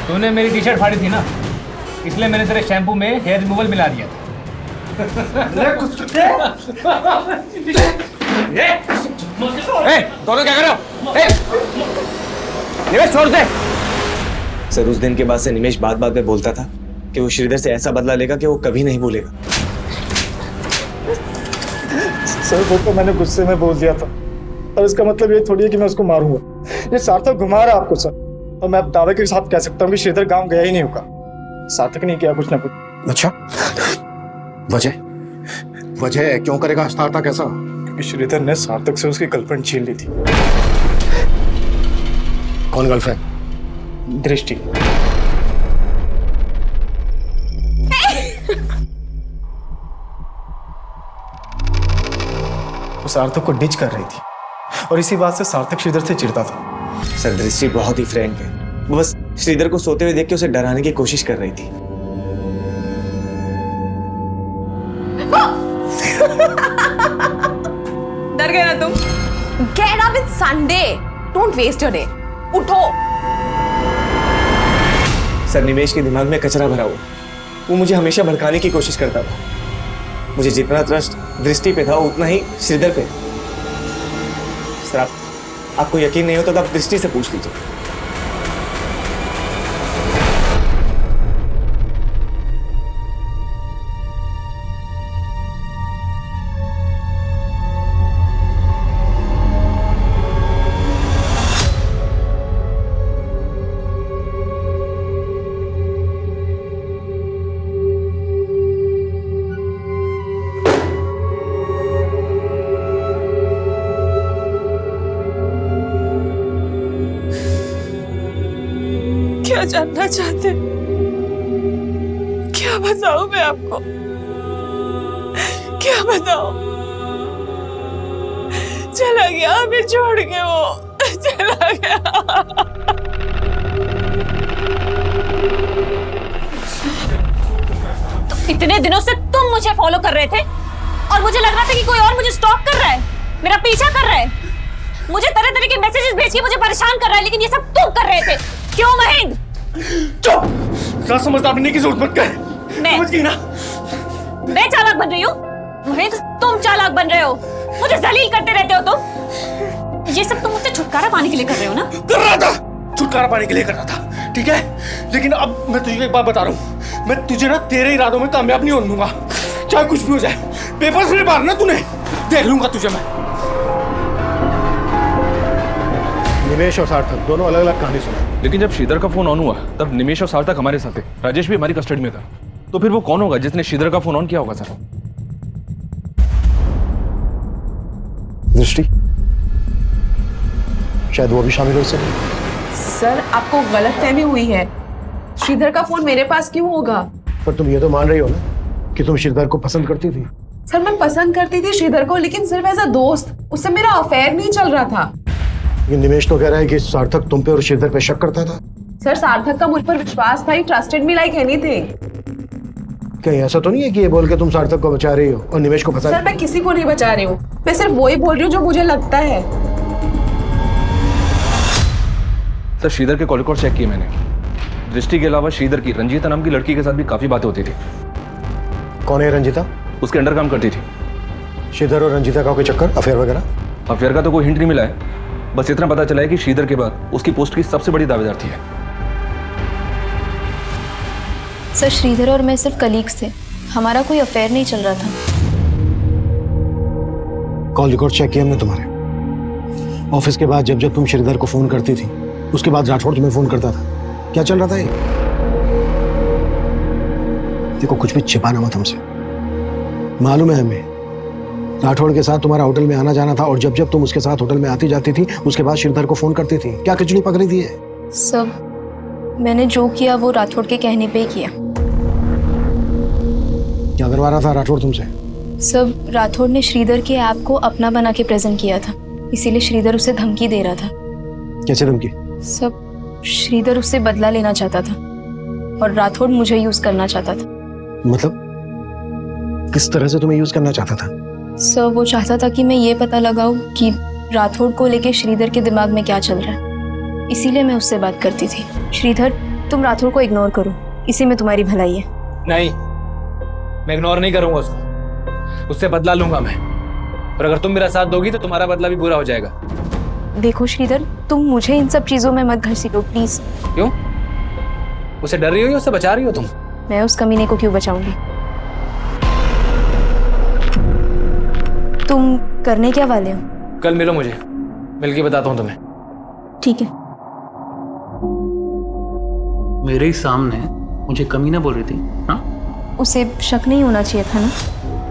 तूने मेरी टी शर्ट फाड़ी थी ना, इसलिए मैंने तेरे शैम्पू में हेयर रिमूवल मिला दिया था। दोनों क्या कर रहे हो? निमेश छोड़ दे। सर, उस दिन के बाद से निमेश बात बात पे बोलता था कि वो श्रीधर से ऐसा बदला लेगा कि वो कभी नहीं भूलेगा। सर, वो तो मैंने गुस्से में बोल दिया था, और इसका मतलब ये थोड़ी है कि मैं उसको मारूंगा। ये सार्थक घुमा रहा है आपको सर, और मैं अब दावे के साथ कह सकता हूँ कि श्रीधर गांव गया ही नहीं होगा। सार्थक ने किया कुछ ना कुछ। अच्छा, वजह क्यों करेगा सार्थक ऐसा? क्योंकि श्रीधर ने सार्थक से उसकी गर्लफ्रेंड छीन ली थी। कौन गर्लफ्रेंड? दृष्टि। वो सार्थक को डिच कर रही थी, और इसी बात से सार्थक श्रीधर से चिढ़ता था। सर, दृष्टि बहुत ही फ्रैंक है। वो बस श्रीधर को सोते हुए देख के उसे डराने की कोशिश कर रही थी। डर गए ना तुम? Get up, it's Sunday. Don't waste your day. उठो। सर, निमेश के दिमाग में कचरा भरा हुआ। वो मुझे हमेशा भड़काने की कोशिश करता था। मुझे जितना ट्रस्ट दृष्टि पे था, उतना ही श्रीधर पे। सर, आपको यकीन नहीं होता तो आप दृष्टि से पूछ लीजिए। क्या जानना चाहते? क्या बताऊं मैं आपको? क्या बताऊं? चला गया हमें छोड़ के, वो चला गया। तो इतने दिनों से तुम मुझे फॉलो कर रहे थे, और मुझे लग रहा था कि कोई और मुझे स्टॉक कर रहा है, मेरा पीछा कर रहा है, मुझे तरह तरह के मैसेजेस भेज के मुझे परेशान कर रहा है, लेकिन ये सब तुम कर रहे थे। क्यों महेंद्र? चुप! क्या समझदार बनने की जरूरत मत कर। समझ गई ना? मैं चालाक बन रही हूँ? महेंद्र, तुम चालाक बन रहे हो, मुझे जलील करते रहते हो तुम। ये सब तुम मुझसे छुटकारा पाने के लिए कर रहे हो ना? कर रहा था, छुटकारा पाने के लिए कर रहा था, ठीक है? लेकिन अब मैं तुझे एक बात बता रहा हूँ, मैं तुझे ना तेरे इरादों में कामयाब नहीं होने दूंगा, चाहे कुछ भी हो जाए। पेपर्स में मारना तूने, देख लूंगा तुझे मैं। निमेश और सार्थक दोनों अलग अलग कहानी सुना। लेकिन जब श्रीधर का फोन ऑन हुआ तब निमेश और सार्थक हमारे साथ थे, राजेश भी हमारी कस्टडी में था। तो फिर वो कौन होगा जिसने श्रीधर का फोन ऑन किया होगा? सर, दृष्टि, शायद वो भी शामिल हो सके। सर, आपको गलतफहमी हुई है। श्रीधर का फोन मेरे पास क्यों होगा? पर तुम ये तो मान रही हो ना कि तुम श्रीधर को पसंद करती थी। सर, मैं पसंद करती थी श्रीधर को, लेकिन सिर्फ एज अ दोस्त। उससे मेरा अफेयर नहीं चल रहा था। लेकिन निमेश तो कह रहा है कि सार्थक तुम पे और श्रीधर पे शक करता था। सर, सार्थक का मुझ पर विश्वास था। ही ट्रस्टेड मी लाइक एनीथिंग। कहीं ऐसा तो नहीं है कि ये बोल के तुम सार्थक को बचा रही हो और निवेश को फंसा? सर मैं किसी को नहीं बचा रही हूँ, मैं सिर्फ वही बोल रही हूँ जो मुझे लगता है। सर श्रीधर के कॉल रिकॉर्ड चेक किए मैंने। दृष्टि के अलावा श्रीधर की रंजीता नाम की लड़की के साथ भी काफी बातें होती थी। कौन है रंजीता? उसके अंडर काम करती थी। श्रीधर और रंजीता का कोई चक्कर, अफेयर वगैरह? अफेयर का तो कोई हिंट नहीं मिला है, बस इतना पता चला है कि श्रीधर के बाद उसकी पोस्ट की सबसे बड़ी दावेदार थी। सर श्रीधर और मैं सिर्फ कलीग्स थे, हमारा कोई अफेयर नहीं चल रहा था। कॉल रिकॉर्ड चेक किया हमने तुम्हारे। ऑफिस के बाद जब जब तुम श्रीधर को फोन करती थी, उसके बाद राठौड़ तुम्हें फोन करता था। क्या चल रहा था ये? देखो कुछ भी छिपाना मत हमसे। मालूम है हमें राठौड़ के साथ तुम्हारा होटल में आना जाना था, और जब जब तुम उसके साथ होटल में आती जाती थी उसके बाद श्रीधर को फोन करती थी। क्या खिचड़ी पक रही थी ये? सब मैंने जो किया वो राठौड़ के कहने पे ही किया। क्या करवा रहा था राठौड़ तुमसे? सब राठौड़ ने श्रीधर के ऐप को अपना बना के प्रेजेंट किया था, इसीलिए श्रीधर उसे धमकी दे रहा था। कैसे धमकी? सब श्रीधर उससे बदला लेना चाहता था और राठौड़ मुझे यूज करना चाहता था। मतलब किस तरह से तुम्हें यूज करना चाहता था? सर वो चाहता था कि मैं ये पता लगाऊं कि राठौड़ को लेके श्रीधर के दिमाग में क्या चल रहा है, इसीलिए मैं उससे बात करती थी। श्रीधर तुम राठौड़ को इग्नोर करो, इसी में तुम्हारी भलाई है। नहीं, मैं इग्नोर नहीं करूंगा उसको, उससे बदला लूंगा मैं, और अगर तुम मेरा साथ दोगी तो तुम्हारा बदला भी पूरा हो जाएगा। देखो श्रीधर, तुम मुझे इन सब चीजों में मत घसीटो प्लीज। क्यों? उसे डर रही हो या उसे बचा रही हो तुम? मैं उस कमीने को क्यों बचाऊंगी? तुम करने क्या वाले हो? कल मिलो मुझे, मिलके बताता हूँ तुम्हें। ठीक है। मेरे ही सामने मुझे कमीना बोल रही थी? हाँ, उसे शक नहीं होना चाहिए था ना।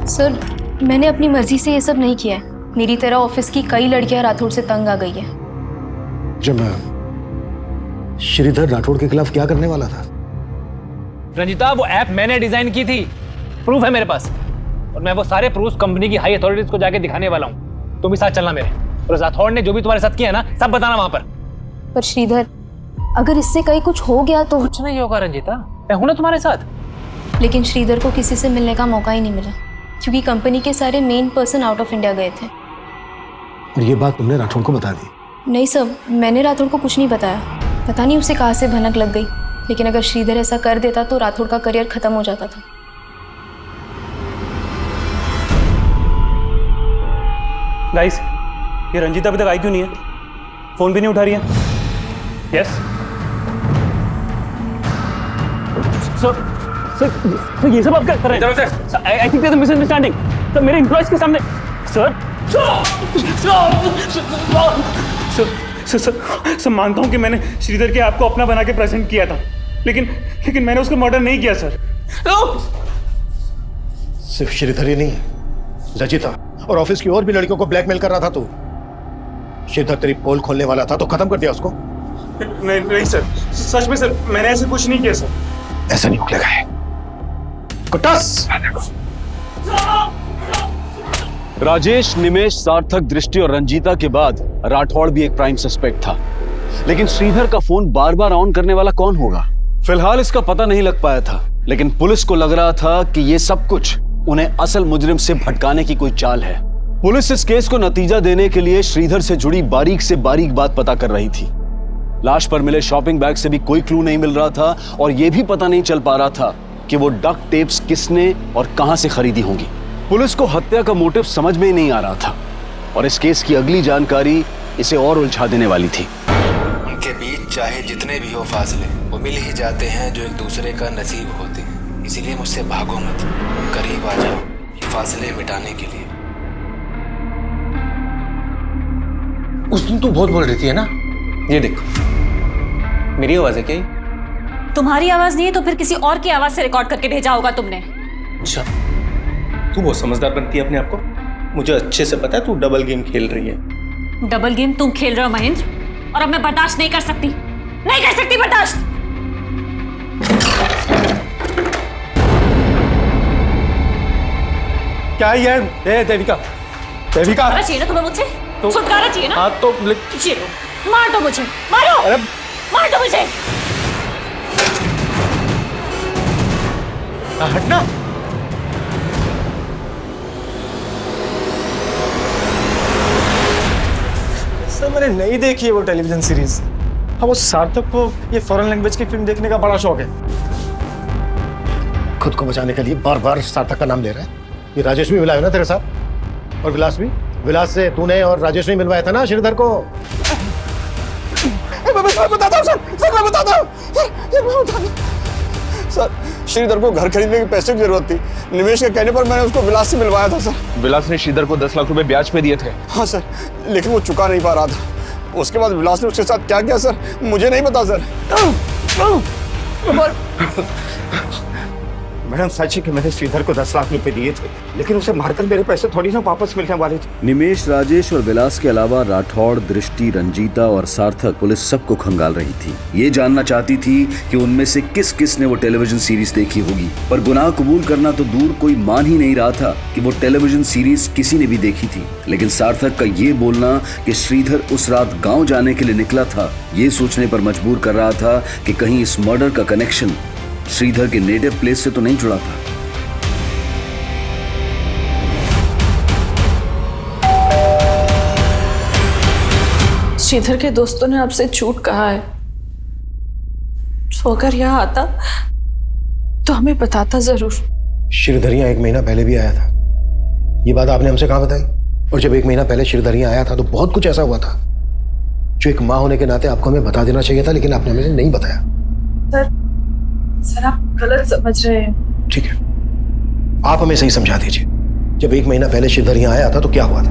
सर मैंने अपनी मर्जी से ये सब नहीं किया है, मेरी तरह ऑफिस की कई लड़कियां राठौड़ से तंग आ गई है। जब श्रीधर राठौड़ के खिलाफ क्या करने वाला था? रंजिता वो ऐप मैंने डिजाइन की थी, प्रूफ है मेरे पास, और मैं वो सारे प्रूफ कंपनी की हाई अथॉरिटीज को जाके दिखाने वाला हूँ। तुम भी साथ चलना मेरे, और राठौड़ ने जो भी तुम्हारे साथ किया है ना सब बताना वहां पर। श्रीधर अगर इससे कहीं कुछ हो गया तो? कुछ नहीं होगा रंजिता, मैं हूं ना तुम्हारे साथ। लेकिन श्रीधर को किसी से मिलने का मौका ही नहीं मिला, क्योंकि कंपनी के सारे main person out of India गए थे। और ये बात तुमने राठौड़ को बता दी? नहीं सर, मैंने राठौड़ को कुछ नहीं बताया, पता नहीं उसे कहाँ से भनक लग गई, लेकिन अगर श्रीधर ऐसा कर देता तो राठौड़ का करियर खत्म हो जाता था। गाइस, ये रंजीता अभी तक आई क्यों नहीं है? फोन भी नहीं उठा रही है। यस सर, ये सब आप क्या कर रहे हैं? I think there is a misunderstanding. Sir मेरे एम्प्लॉयज के सामने। सर मानता हूँ कि मैंने श्रीधर के आपको अपना बना के प्रेजेंट किया था, लेकिन मैंने उसको मर्डर नहीं किया सर। सिर्फ श्रीधर ही नहीं, रजिता और ऑफिस की और भी लड़कियों को ब्लैकमेल कर रहा था तू। श्रीधर तेरी पोल खोलने वाला था तो खत्म कर दिया उसको? नहीं सर, सच में सर मैंने ऐसे कुछ नहीं किया सर। ऐसा नहीं निकलेगा है। कुटस! राजेश, निमेश, सार्थक, दृष्टि और रंजीता के बाद राठौड़ भी एक प्राइम सस्पेक्ट था, लेकिन श्रीधर का फोन बार बार ऑन करने वाला कौन होगा? फिलहाल इसका पता नहीं लग पाया था, लेकिन पुलिस को लग रहा था कि ये सब कुछ उन्हें असल मुजरिम से भटकाने की कोई चाल है। पुलिस इस केस को नतीजा देने के लिए श्रीधर से जुड़ी बारीक से बारीक बात पता कर रही थी। लाश पर मिले शॉपिंग बैग से भी कोई क्लू नहीं मिल रहा था, और यह भी पता नहीं चल पा रहा था कि वो डक टेप्स किसने और कहां से खरीदी होंगी। पुलिस को हत्या का मोटिव समझ में ही नहीं आ रहा था, और इस केस की अगली जानकारी इसे और उलझा देने वाली थी। उनके बीच चाहे जितने भी हो फासले, वो मिल ही जाते हैं जो एक दूसरे का नसीब होते हैं। इसीलिए मुझसे भागो मत, करीब आ जाओ ये फासले मिटाने के लिए। उस दिन तू बहुत बोल रही थी है ना? ये देखो, मेरी आवाज है क्या? तुम्हारी आवाज नहीं है तो फिर किसी और की आवाज से रिकॉर्ड करके भेजा होगा तुमने। अच्छा, तू बहुत समझदार बनती है अपने आप को। मुझे अच्छे से पता है तू डबल गेम खेल रही है। डबल गेम तुम खेल रहे हो महेंद्र, और अब मैं बर्दाश्त नहीं कर सकती, नहीं कर सकती बर्दाश्त। क्या है ये? देविका, छुटकारा चाहिए ना तुम्हें मुझसे? तो छुटकारा चाहिए ना? हाँ तो मार दो मुझे, मारो, अरे मार दो मुझे। हटना, मैंने नहीं देखी है वो टेलीविजन सीरीज। हाँ, वो सार्थक को ये फॉरेन लैंग्वेज की फिल्म देखने का बड़ा शौक है। खुद को बचाने के लिए बार बार सार्थक का नाम ले रहा है। ये राजेश भी मिला है ना तेरे साथ, और विलास भी। विलास से तूने और राजेश ने मिलवाया था ना श्रीधर को। मैं बताता हूँ सर, मैं बताता हूँ सर, श्रीधर को घर खरीदने के पैसे की जरूरत थी। निवेश के कहने पर मैंने उसको विलास से मिलवाया था सर। विलास ने श्रीधर को 10 लाख रुपए ब्याज पे दिए थे। हाँ सर, लेकिन वो चुका नहीं पा रहा था। उसके बाद विलास ने उसके साथ क्या किया सर, मुझे नहीं पता सर। मैडम सच है कि मैंने श्रीधर को 10 लाख रुपए दिए थे, लेकिन उसे मारकर मेरे पैसे थोड़ी ना वापस मिलने वाले थे। निमेश, राजेश और विलास के अलावा राठौड़, दृष्टि, रंजीता और सार्थक पुलिस सबको खंगाल रही थी। ये जानना चाहती थी कि उनमें से किस किस ने वो टेलीविजन सीरीज देखी होगी, पर गुनाह कबूल करना तो दूर, कोई मान ही नहीं रहा था कि वो टेलीविजन सीरीज किसी ने भी देखी थी। लेकिन सार्थक का ये बोलना कि श्रीधर उस रात गाँव जाने के लिए निकला था, ये सोचने पर मजबूर कर रहा था कि कहीं इस मर्डर का कनेक्शन श्रीधर के नेटिव प्लेस से तो नहीं जुड़ा था। श्रीधर के दोस्तों ने आपसे झूठ कहा है, तो अगर यहाँ आता तो हमें बताता जरूर। श्रीधर यहाँ 1 महीना पहले भी आया था। ये बात आपने हमसे कहाँ बताई? और जब 1 महीना पहले श्रीधर यहाँ आया था तो बहुत कुछ ऐसा हुआ था जो एक माँ होने के नाते आपको हमें बता देना चाहिए था, लेकिन आपने हमें नहीं बताया। सर आप गलत समझ रहे हैं। ठीक है, आप हमें सही समझा दीजिए। जब 1 महीना पहले श्रीधर यहाँ आया था तो क्या हुआ था?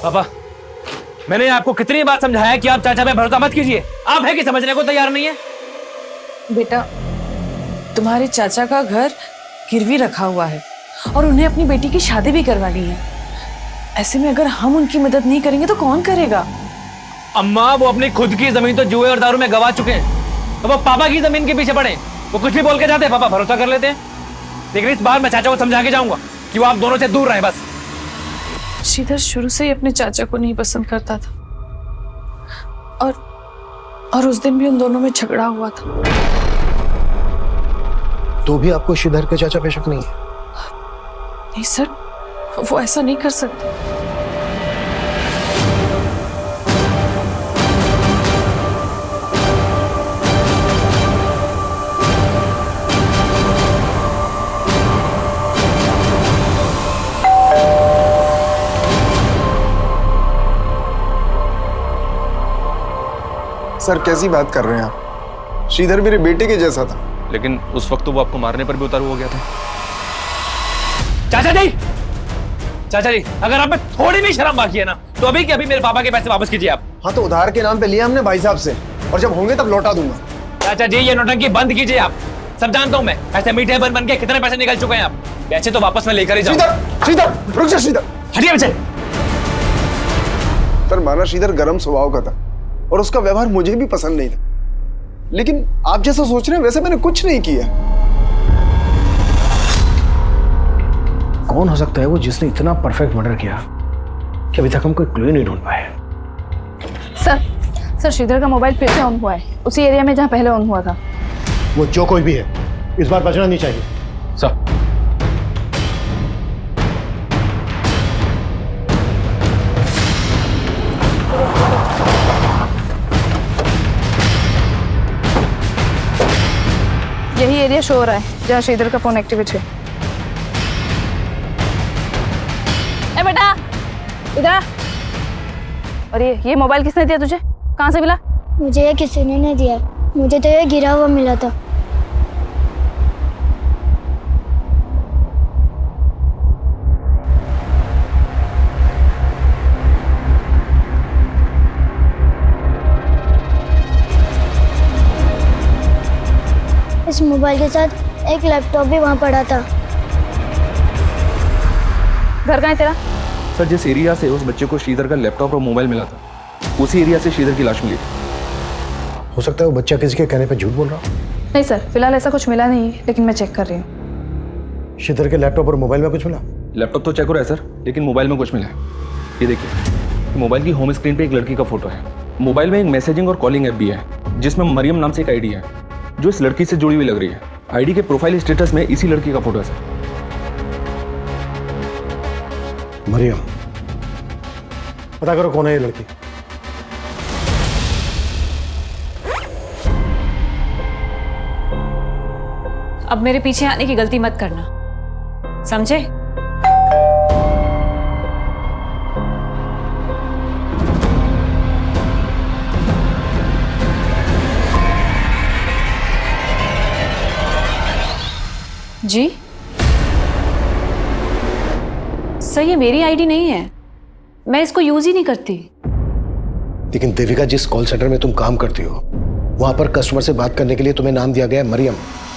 पापा, मैंने आपको कितनी बार समझाया कि आप चाचा पे भरोसा मत कीजिए। आप है कि समझने को तैयार नहीं है? बेटा, तुम्हारे चाचा का घर गिरवी रखा हुआ है और उन्हें अपनी बेटी की शादी भी करवानी है। ऐसे में अगर हम उनकी मदद नहीं करेंगे तो कौन करेगा? अम्मा, वो अपनी खुद की जमीन तो जुए और दारू में गवा चुके हैं, तो वो पापा की जमीन के पीछे पड़े। वो कुछ भी बोल के जाते हैं, पापा भरोसा कर लेते हैं। लेकिन इस बार मैं चाचा को समझा के जाऊंगा कि वो आप दोनों से दूर रहे बस। श्रीधर शुरू से ही अपने चाचा को नहीं पसंद करता था, और उस दिन भी उन दोनों में झगड़ा हुआ था। तो भी आपको श्रीधर के चाचा पे शक नहीं है? नहीं सर, वो ऐसा नहीं कर सकते। सर कैसी बात कर रहे हैं आप? श्रीधर मेरे बेटे के जैसा था। लेकिन उस वक्त तो वो आपको मारने पर भी उतारू हो गया था। चाचा जी, चाचा जी, अगर आप में थोड़ी भी शर्म बाकी है ना, तो अभी के अभी मेरे पापा के पैसे वापस कीजिए आप। हाँ, तो उधार के नाम पे लिया हमने भाई साहब से, और जब होंगे तब लौटा दूंगा। चाचा जी, ये नौटंकी बंद कीजिए आप। सब जानता हूँ मैं, ऐसे मीठे बन के कितने पैसे निकल चुके हैं आप। पैसे तो वापस मैं लेकर ही जाऊंगा। श्रीधर, रुक जा श्रीधर, हटिए पीछे। सर माना श्रीधर गर्म स्वभाव का था और उसका व्यवहार मुझे भी पसंद नहीं था, लेकिन आप जैसा सोच रहे हैं वैसे मैंने कुछ नहीं किया। कौन हो सकता है वो जिसने इतना परफेक्ट मर्डर किया कि अभी तक हम कोई क्लू नहीं ढूंढ पाए? सर श्रीधर का मोबाइल फिर से ऑन हुआ है, उसी एरिया में जहाँ पहले ऑन हुआ था। वो जो कोई भी है, इस बार बचना नहीं चाहिए। सर, यही एरिया शो हो रहा है जहाँ श्रीधर का फोन एक्टिवेट है। ए बेटा, इधर आ। और ये मोबाइल किसने दिया तुझे? कहाँ से मिला? मुझे ये किसी ने नहीं दिया, मुझे तो ये गिरा हुआ मिला था। इस मोबाइल के साथ एक लैपटॉप भी वहाँ पड़ा था। घर कहाँ है तेरा? सर, जिस एरिया से उस बच्चे को श्रीधर का लैपटॉप और मोबाइल मिला था, उसी एरिया से श्रीधर की लाश मिली थी। हो सकता है वो बच्चा किसी के कहने पे झूठ बोल रहा हो। नहीं सर, फिलहाल ऐसा कुछ मिला नहीं, लेकिन मैं चेक कर रही हूँ। श्रीधर के लैपटॉप और मोबाइल में कुछ मिला? लैपटॉप तो चेक हो रहा है सर, लेकिन मोबाइल में कुछ मिला है। ये देखिए, मोबाइल की होम स्क्रीन पे एक लड़की का फोटो है। मोबाइल में एक मैसेजिंग और कॉलिंग ऐप भी है जिसमें मरियम नाम से एक आईडी है। जो इस लड़की से जुड़ी हुई लग रही है। आईडी के प्रोफाइल स्टेटस में इसी लड़की का फोटो है सर। मरियम, पता करो कौन है ये लड़की। अब मेरे पीछे आने की गलती मत करना, समझे? जी सर, ये मेरी आईडी नहीं है, मैं इसको यूज ही नहीं करती। लेकिन देविका, जिस कॉल सेंटर में तुम काम करती हो वहां पर कस्टमर से बात करने के लिए तुम्हें नाम दिया गया है मरियम।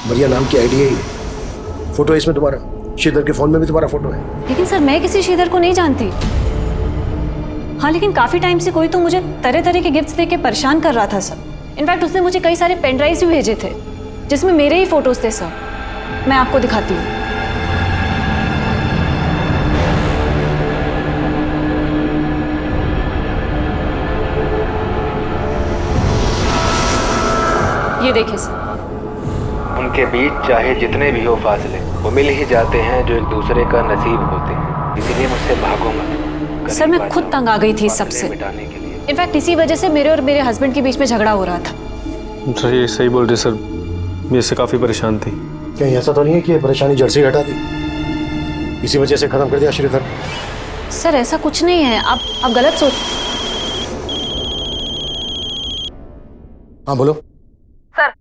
मरिया नाम की आईडी है ये। फोटो है इसमें तुम्हारा, श्रीधर के फोन में भी तुम्हारा फोटो है। लेकिन सर, मैं किसी श्रीधर को नहीं जानती। हाँ, लेकिन काफी टाइम से कोई तो मुझे तरह तरह के गिफ्ट्स देके परेशान कर रहा था सर। इनफैक्ट उसने मुझे कई सारे पेन ड्राइव्स भी भेजे थे जिसमें मेरे ही फोटोज थे सर। मैं आपको दिखाती हूँ। ये देखिए सर। उनके बीच चाहे जितने भी हो फासले, वो मिल ही जाते हैं जो एक दूसरे का नसीब होते हैं। इसीलिए मुझसे भागो मत। सर, मैं खुद तंग आ गई थी इस सबसे। इनफैक्ट इसी वजह से मेरे और मेरे हस्बैंड के बीच में झगड़ा हो रहा था। सर ये सही बोल रहे सर, मैं इससे काफ़ी परेशान थी। कहीं ऐसा तो नहीं है कि ये परेशानी जड़ से हटा दी, इसी वजह से खत्म कर दिया श्रीधर? सर ऐसा कुछ नहीं है, आप गलत सोच। हाँ बोलो। सर,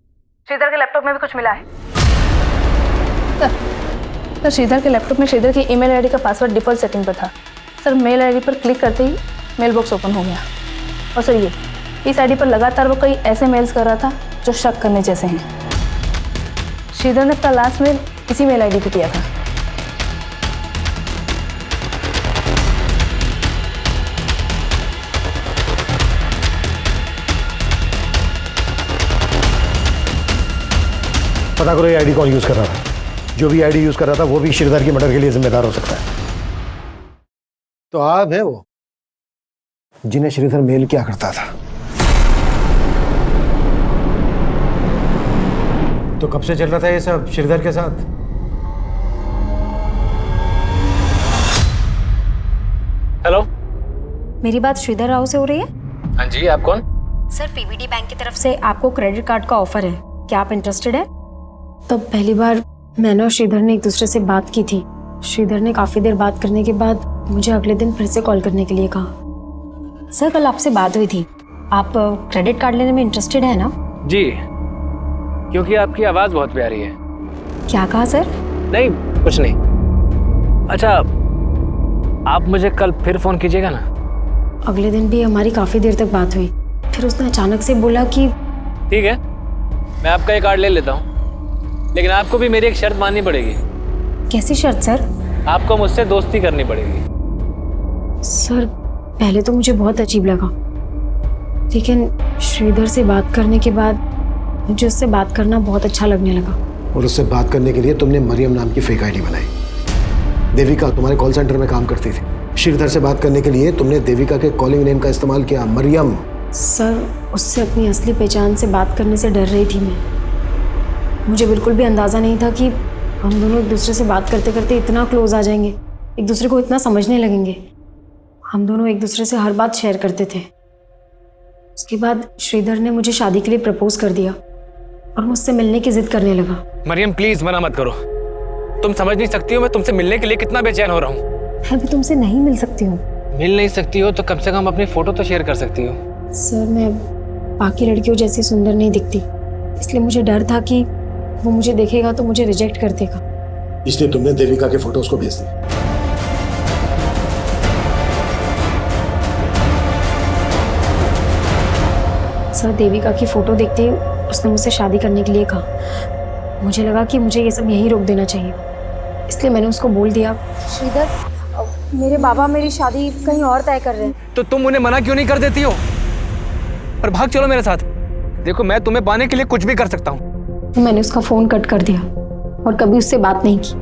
श्रीधर के लैपटॉप में भी कुछ मिला है। सर, श्रीधर के लैपटॉप में श्रीधर की ईमेल आईडी का पासवर्ड डिफॉल्ट सेटिंग पर था। सर, मेल आईडी पर क्लिक करते ही मेल बॉक्स ओपन हो गया। और सर, ये इस आईडी पर लगातार वो कई ऐसे मेल्स कर रहा था जो शक करने जैसे हैं। श्रीधर ने अपना लास्ट मेल इसी मेल आईडी पे किया था। पता करो ये आईडी कौन यूज कर रहा था। जो भी आईडी यूज कर रहा था वो भी श्रीधर की मर्डर के लिए जिम्मेदार हो सकता है। तो आप है वो जिन्हें श्रीधर मेल किया करता था। तो कब से चल रहा था ये सब श्रीधर के साथ? हेलो, मेरी बात श्रीधर राव से हो रही है? हाँ जी, आप कौन? सर, पीवीडी बैंक की तरफ से आपको क्रेडिट कार्ड का ऑफर है, क्या आप इंटरेस्टेड है? तो पहली बार मैंने और श्रीधर ने एक दूसरे से बात की थी। श्रीधर ने काफ़ी देर बात करने के बाद मुझे अगले दिन फिर से कॉल करने के लिए कहा। सर, कल आपसे बात हुई थी, आप क्रेडिट कार्ड लेने में इंटरेस्टेड है ना? जी, क्योंकि आपकी आवाज़ बहुत प्यारी है। क्या कहा सर? नहीं, कुछ नहीं। अच्छा, आप मुझे कल फिर फ़ोन कीजिएगा ना? अगले दिन भी हमारी काफ़ी देर तक बात हुई, फिर उसने अचानक से बोला कि ठीक है, मैं आपका ये कार्ड ले लेता हूँ, लेकिन आपको भी मेरी एक शर्त माननी पड़ेगी। कैसी शर्त सर? आपको मुझसे दोस्ती करनी पड़ेगी। सर, पहले तो मुझे बहुत अजीब लगा, लेकिन श्रीधर से बात करने के बाद मुझे उससे बात करना बहुत अच्छा लगने लगा। और उससे बात करने के लिए तुमने मरियम नाम की फेक आईडी बनाई। देविका तुम्हारे कॉल सेंटर में काम करती थी। श्रीधर से बात करने के लिए तुमने देविका के कॉलिंग नेम का इस्तेमाल किया, मरियम। सर, उससे अपनी असली पहचान से बात करने से डर रही थी मैं। मुझे बिल्कुल भी अंदाज़ा नहीं था कि हम दोनों एक दूसरे से बात करते करते इतना क्लोज आ जाएंगे, एक दूसरे को इतना समझने लगेंगे। हम दोनों एक दूसरे से हर बात शेयर करते थे। उसके बाद श्रीधर ने मुझे शादी के लिए प्रपोज कर दिया और मुझसे मिलने की जिद करने लगा। मरियम, प्लीज मना मत करो। तुम समझ नहीं सकती हो मैं तुमसे मिलने के लिए कितना बेचैन हो रहा हूँ। मैं भी तुमसे नहीं मिल सकती हूँ। मिल नहीं सकती हो तो कम से कम अपनी फोटो तो शेयर कर सकती हो। सर, मैं बाकी लड़कियों जैसी सुंदर नहीं दिखती, इसलिए मुझे डर था कि वो मुझे देखेगा तो मुझे रिजेक्ट कर देगा। इसलिए तुमने देविका के फोटोज को भेज दिया। सर, देविका की फोटो देखते ही उसने मुझसे शादी करने के लिए कहा। मुझे लगा कि मुझे ये सब यहीं रोक देना चाहिए, इसलिए मैंने उसको बोल दिया, श्रीधर, मेरे बाबा मेरी शादी कहीं और तय कर रहे हैं। तो तुम उन्हें मना क्यों नहीं कर देती हो और भाग चलो मेरे साथ। देखो, मैं तुम्हें पाने के लिए कुछ भी कर सकता हूँ। तो मैंने उसका फ़ोन कट कर दिया और कभी उससे बात नहीं की,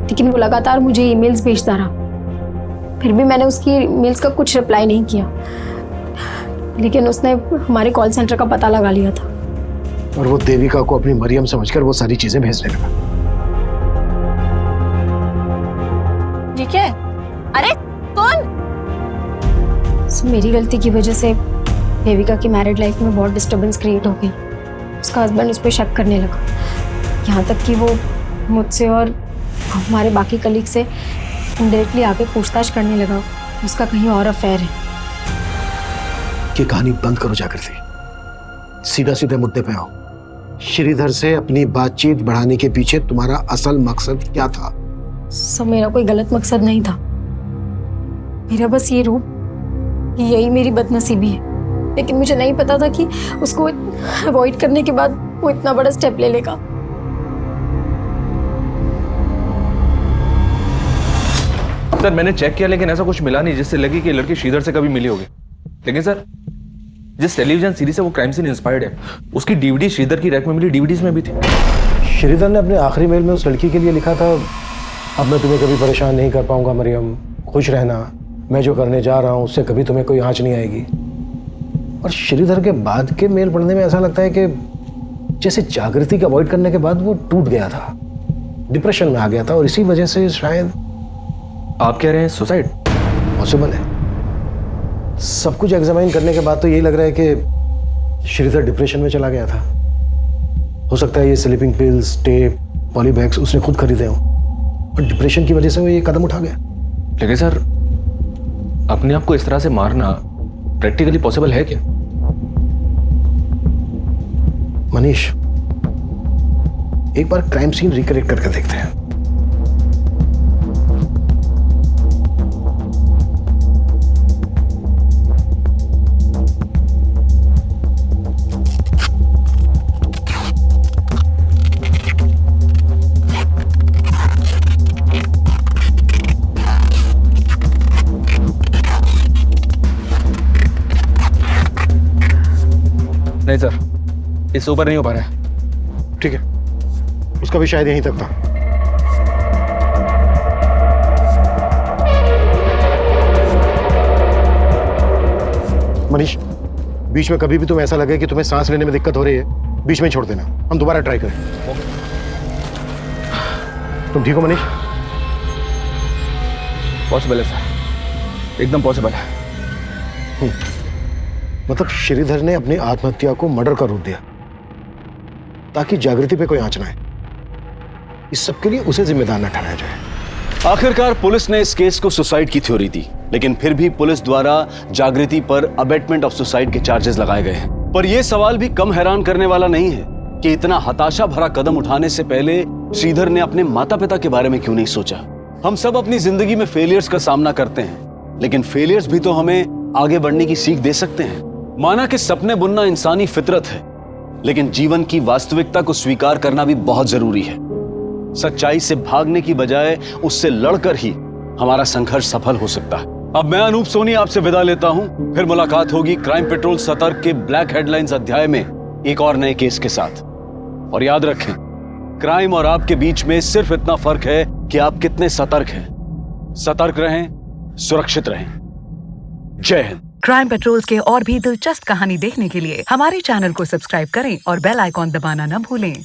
लेकिन वो लगातार मुझे ईमेल्स भेजता रहा। फिर भी मैंने उसकी ईमेल्स का कुछ रिप्लाई नहीं किया, लेकिन उसने हमारे कॉल सेंटर का पता लगा लिया था। और वो देविका को अपनी मरियम समझकर वो सारी चीजें भेजने लगा। ये क्या है? अरे कौन? मेरी गलती की वजह से देविका की मैरिड लाइफ में बहुत डिस्टरबेंस क्रिएट हो गई। उसका हस्बैंड उस पर शक करने लगा, यहाँ तक कि वो मुझसे और हमारे बाकी कलीग से इनडायरेक्टली आके पूछताछ करने लगा उसका कहीं और अफेयर है। ये कहानी बंद करो जागृति, सीधा सीधे मुद्दे पे आओ। श्रीधर से अपनी बातचीत बढ़ाने के पीछे तुम्हारा असल मकसद क्या था? सब मेरा कोई गलत मकसद नहीं था, मेरा बस ये रूप, यही मेरी बदनसीबी है। लेकिन मुझे नहीं पता था कि उसको अवॉइड करने के बाद वो इतना बड़ा स्टेप ले लेगा। सर मैंने चेक किया लेकिन ऐसा कुछ मिला नहीं जिससे लगी कि लड़की श्रीधर से कभी मिली होगी। लेकिन सर जिस टेलीविजन सीरीज से वो क्राइम सीन इंस्पायर्ड है उसकी डीवीडी श्रीधर की रैक में मिली डीवीडीज में भी थी। श्रीधर ने अपने आखिरी मेल में उस लड़की के लिए लिखा था, अब मैं तुम्हें कभी परेशान नहीं कर पाऊंगा मरियम, खुश रहना, मैं जो करने जा रहा हूं उससे कभी तुम्हें कोई आंच नहीं आएगी। और श्रीधर के बाद के मेल पढ़ने में ऐसा लगता है कि जैसे जागृति को अवॉइड करने के बाद वो टूट गया था, डिप्रेशन में आ गया था और इसी वजह से शायद। आप कह रहे हैं सुसाइड? पॉसिबल है। सब कुछ एग्जामाइन करने के बाद तो यही लग रहा है कि श्रीधर डिप्रेशन में चला गया था। हो सकता है ये स्लीपिंग पिल्स, टेप, पॉलीबैग्स उसने खुद खरीदे हों और डिप्रेशन की वजह से वो ये कदम उठा गया। लेकिन सर अपने आप को इस तरह से मारना प्रैक्टिकली पॉसिबल है क्या? मनीष, एक बार क्राइम सीन रिक्रिएट करके देखते हैं। नहीं सर, इससे ऊपर नहीं हो पा रहा है। ठीक है, उसका भी शायद यहीं तक था। मनीष, बीच में कभी भी तुम्हें ऐसा लगे कि तुम्हें सांस लेने में दिक्कत हो रही है, बीच में छोड़ देना, हम दोबारा ट्राई करें। तुम ठीक हो मनीष? पॉसिबल है सर, एकदम पॉसिबल है। मतलब श्रीधर ने अपनी आत्महत्या को मर्डर का रूप दिया ताकि जागृति पे कोई आंच ना आए। इस सब के लिए उसे जिम्मेदार न ठहराया जाए। आखिरकार पुलिस ने इस केस को सुसाइड की थ्योरी दी, लेकिन फिर भी पुलिस द्वारा जागृति पर अबेटमेंट ऑफ सुसाइड के चार्जेस लगाए गए हैं। पर यह सवाल भी कम हैरान करने वाला नहीं है कि इतना हताशा भरा कदम उठाने से पहले श्रीधर ने अपने माता पिता के बारे में क्यों नहीं सोचा। हम सब अपनी जिंदगी में फेलियर्स का सामना करते हैं, लेकिन फेलियर्स भी तो हमें आगे बढ़ने की सीख दे सकते हैं। माना कि सपने बुनना इंसानी फितरत है, लेकिन जीवन की वास्तविकता को स्वीकार करना भी बहुत जरूरी है। सच्चाई से भागने की बजाय उससे लड़कर ही हमारा संघर्ष सफल हो सकता है। अब मैं अनूप सोनी आपसे विदा लेता हूं। फिर मुलाकात होगी क्राइम पेट्रोल सतर्क के ब्लैक हेडलाइंस अध्याय में एक और नए केस के साथ। और याद रखें, क्राइम और आपके बीच में सिर्फ इतना फर्क है कि आप कितने सतर्क हैं। सतर्क रहें, सुरक्षित रहें। जय हिंद। क्राइम पेट्रोल्स के और भी दिलचस्प कहानी देखने के लिए हमारे चैनल को सब्सक्राइब करें और बेल आइकॉन दबाना न भूलें।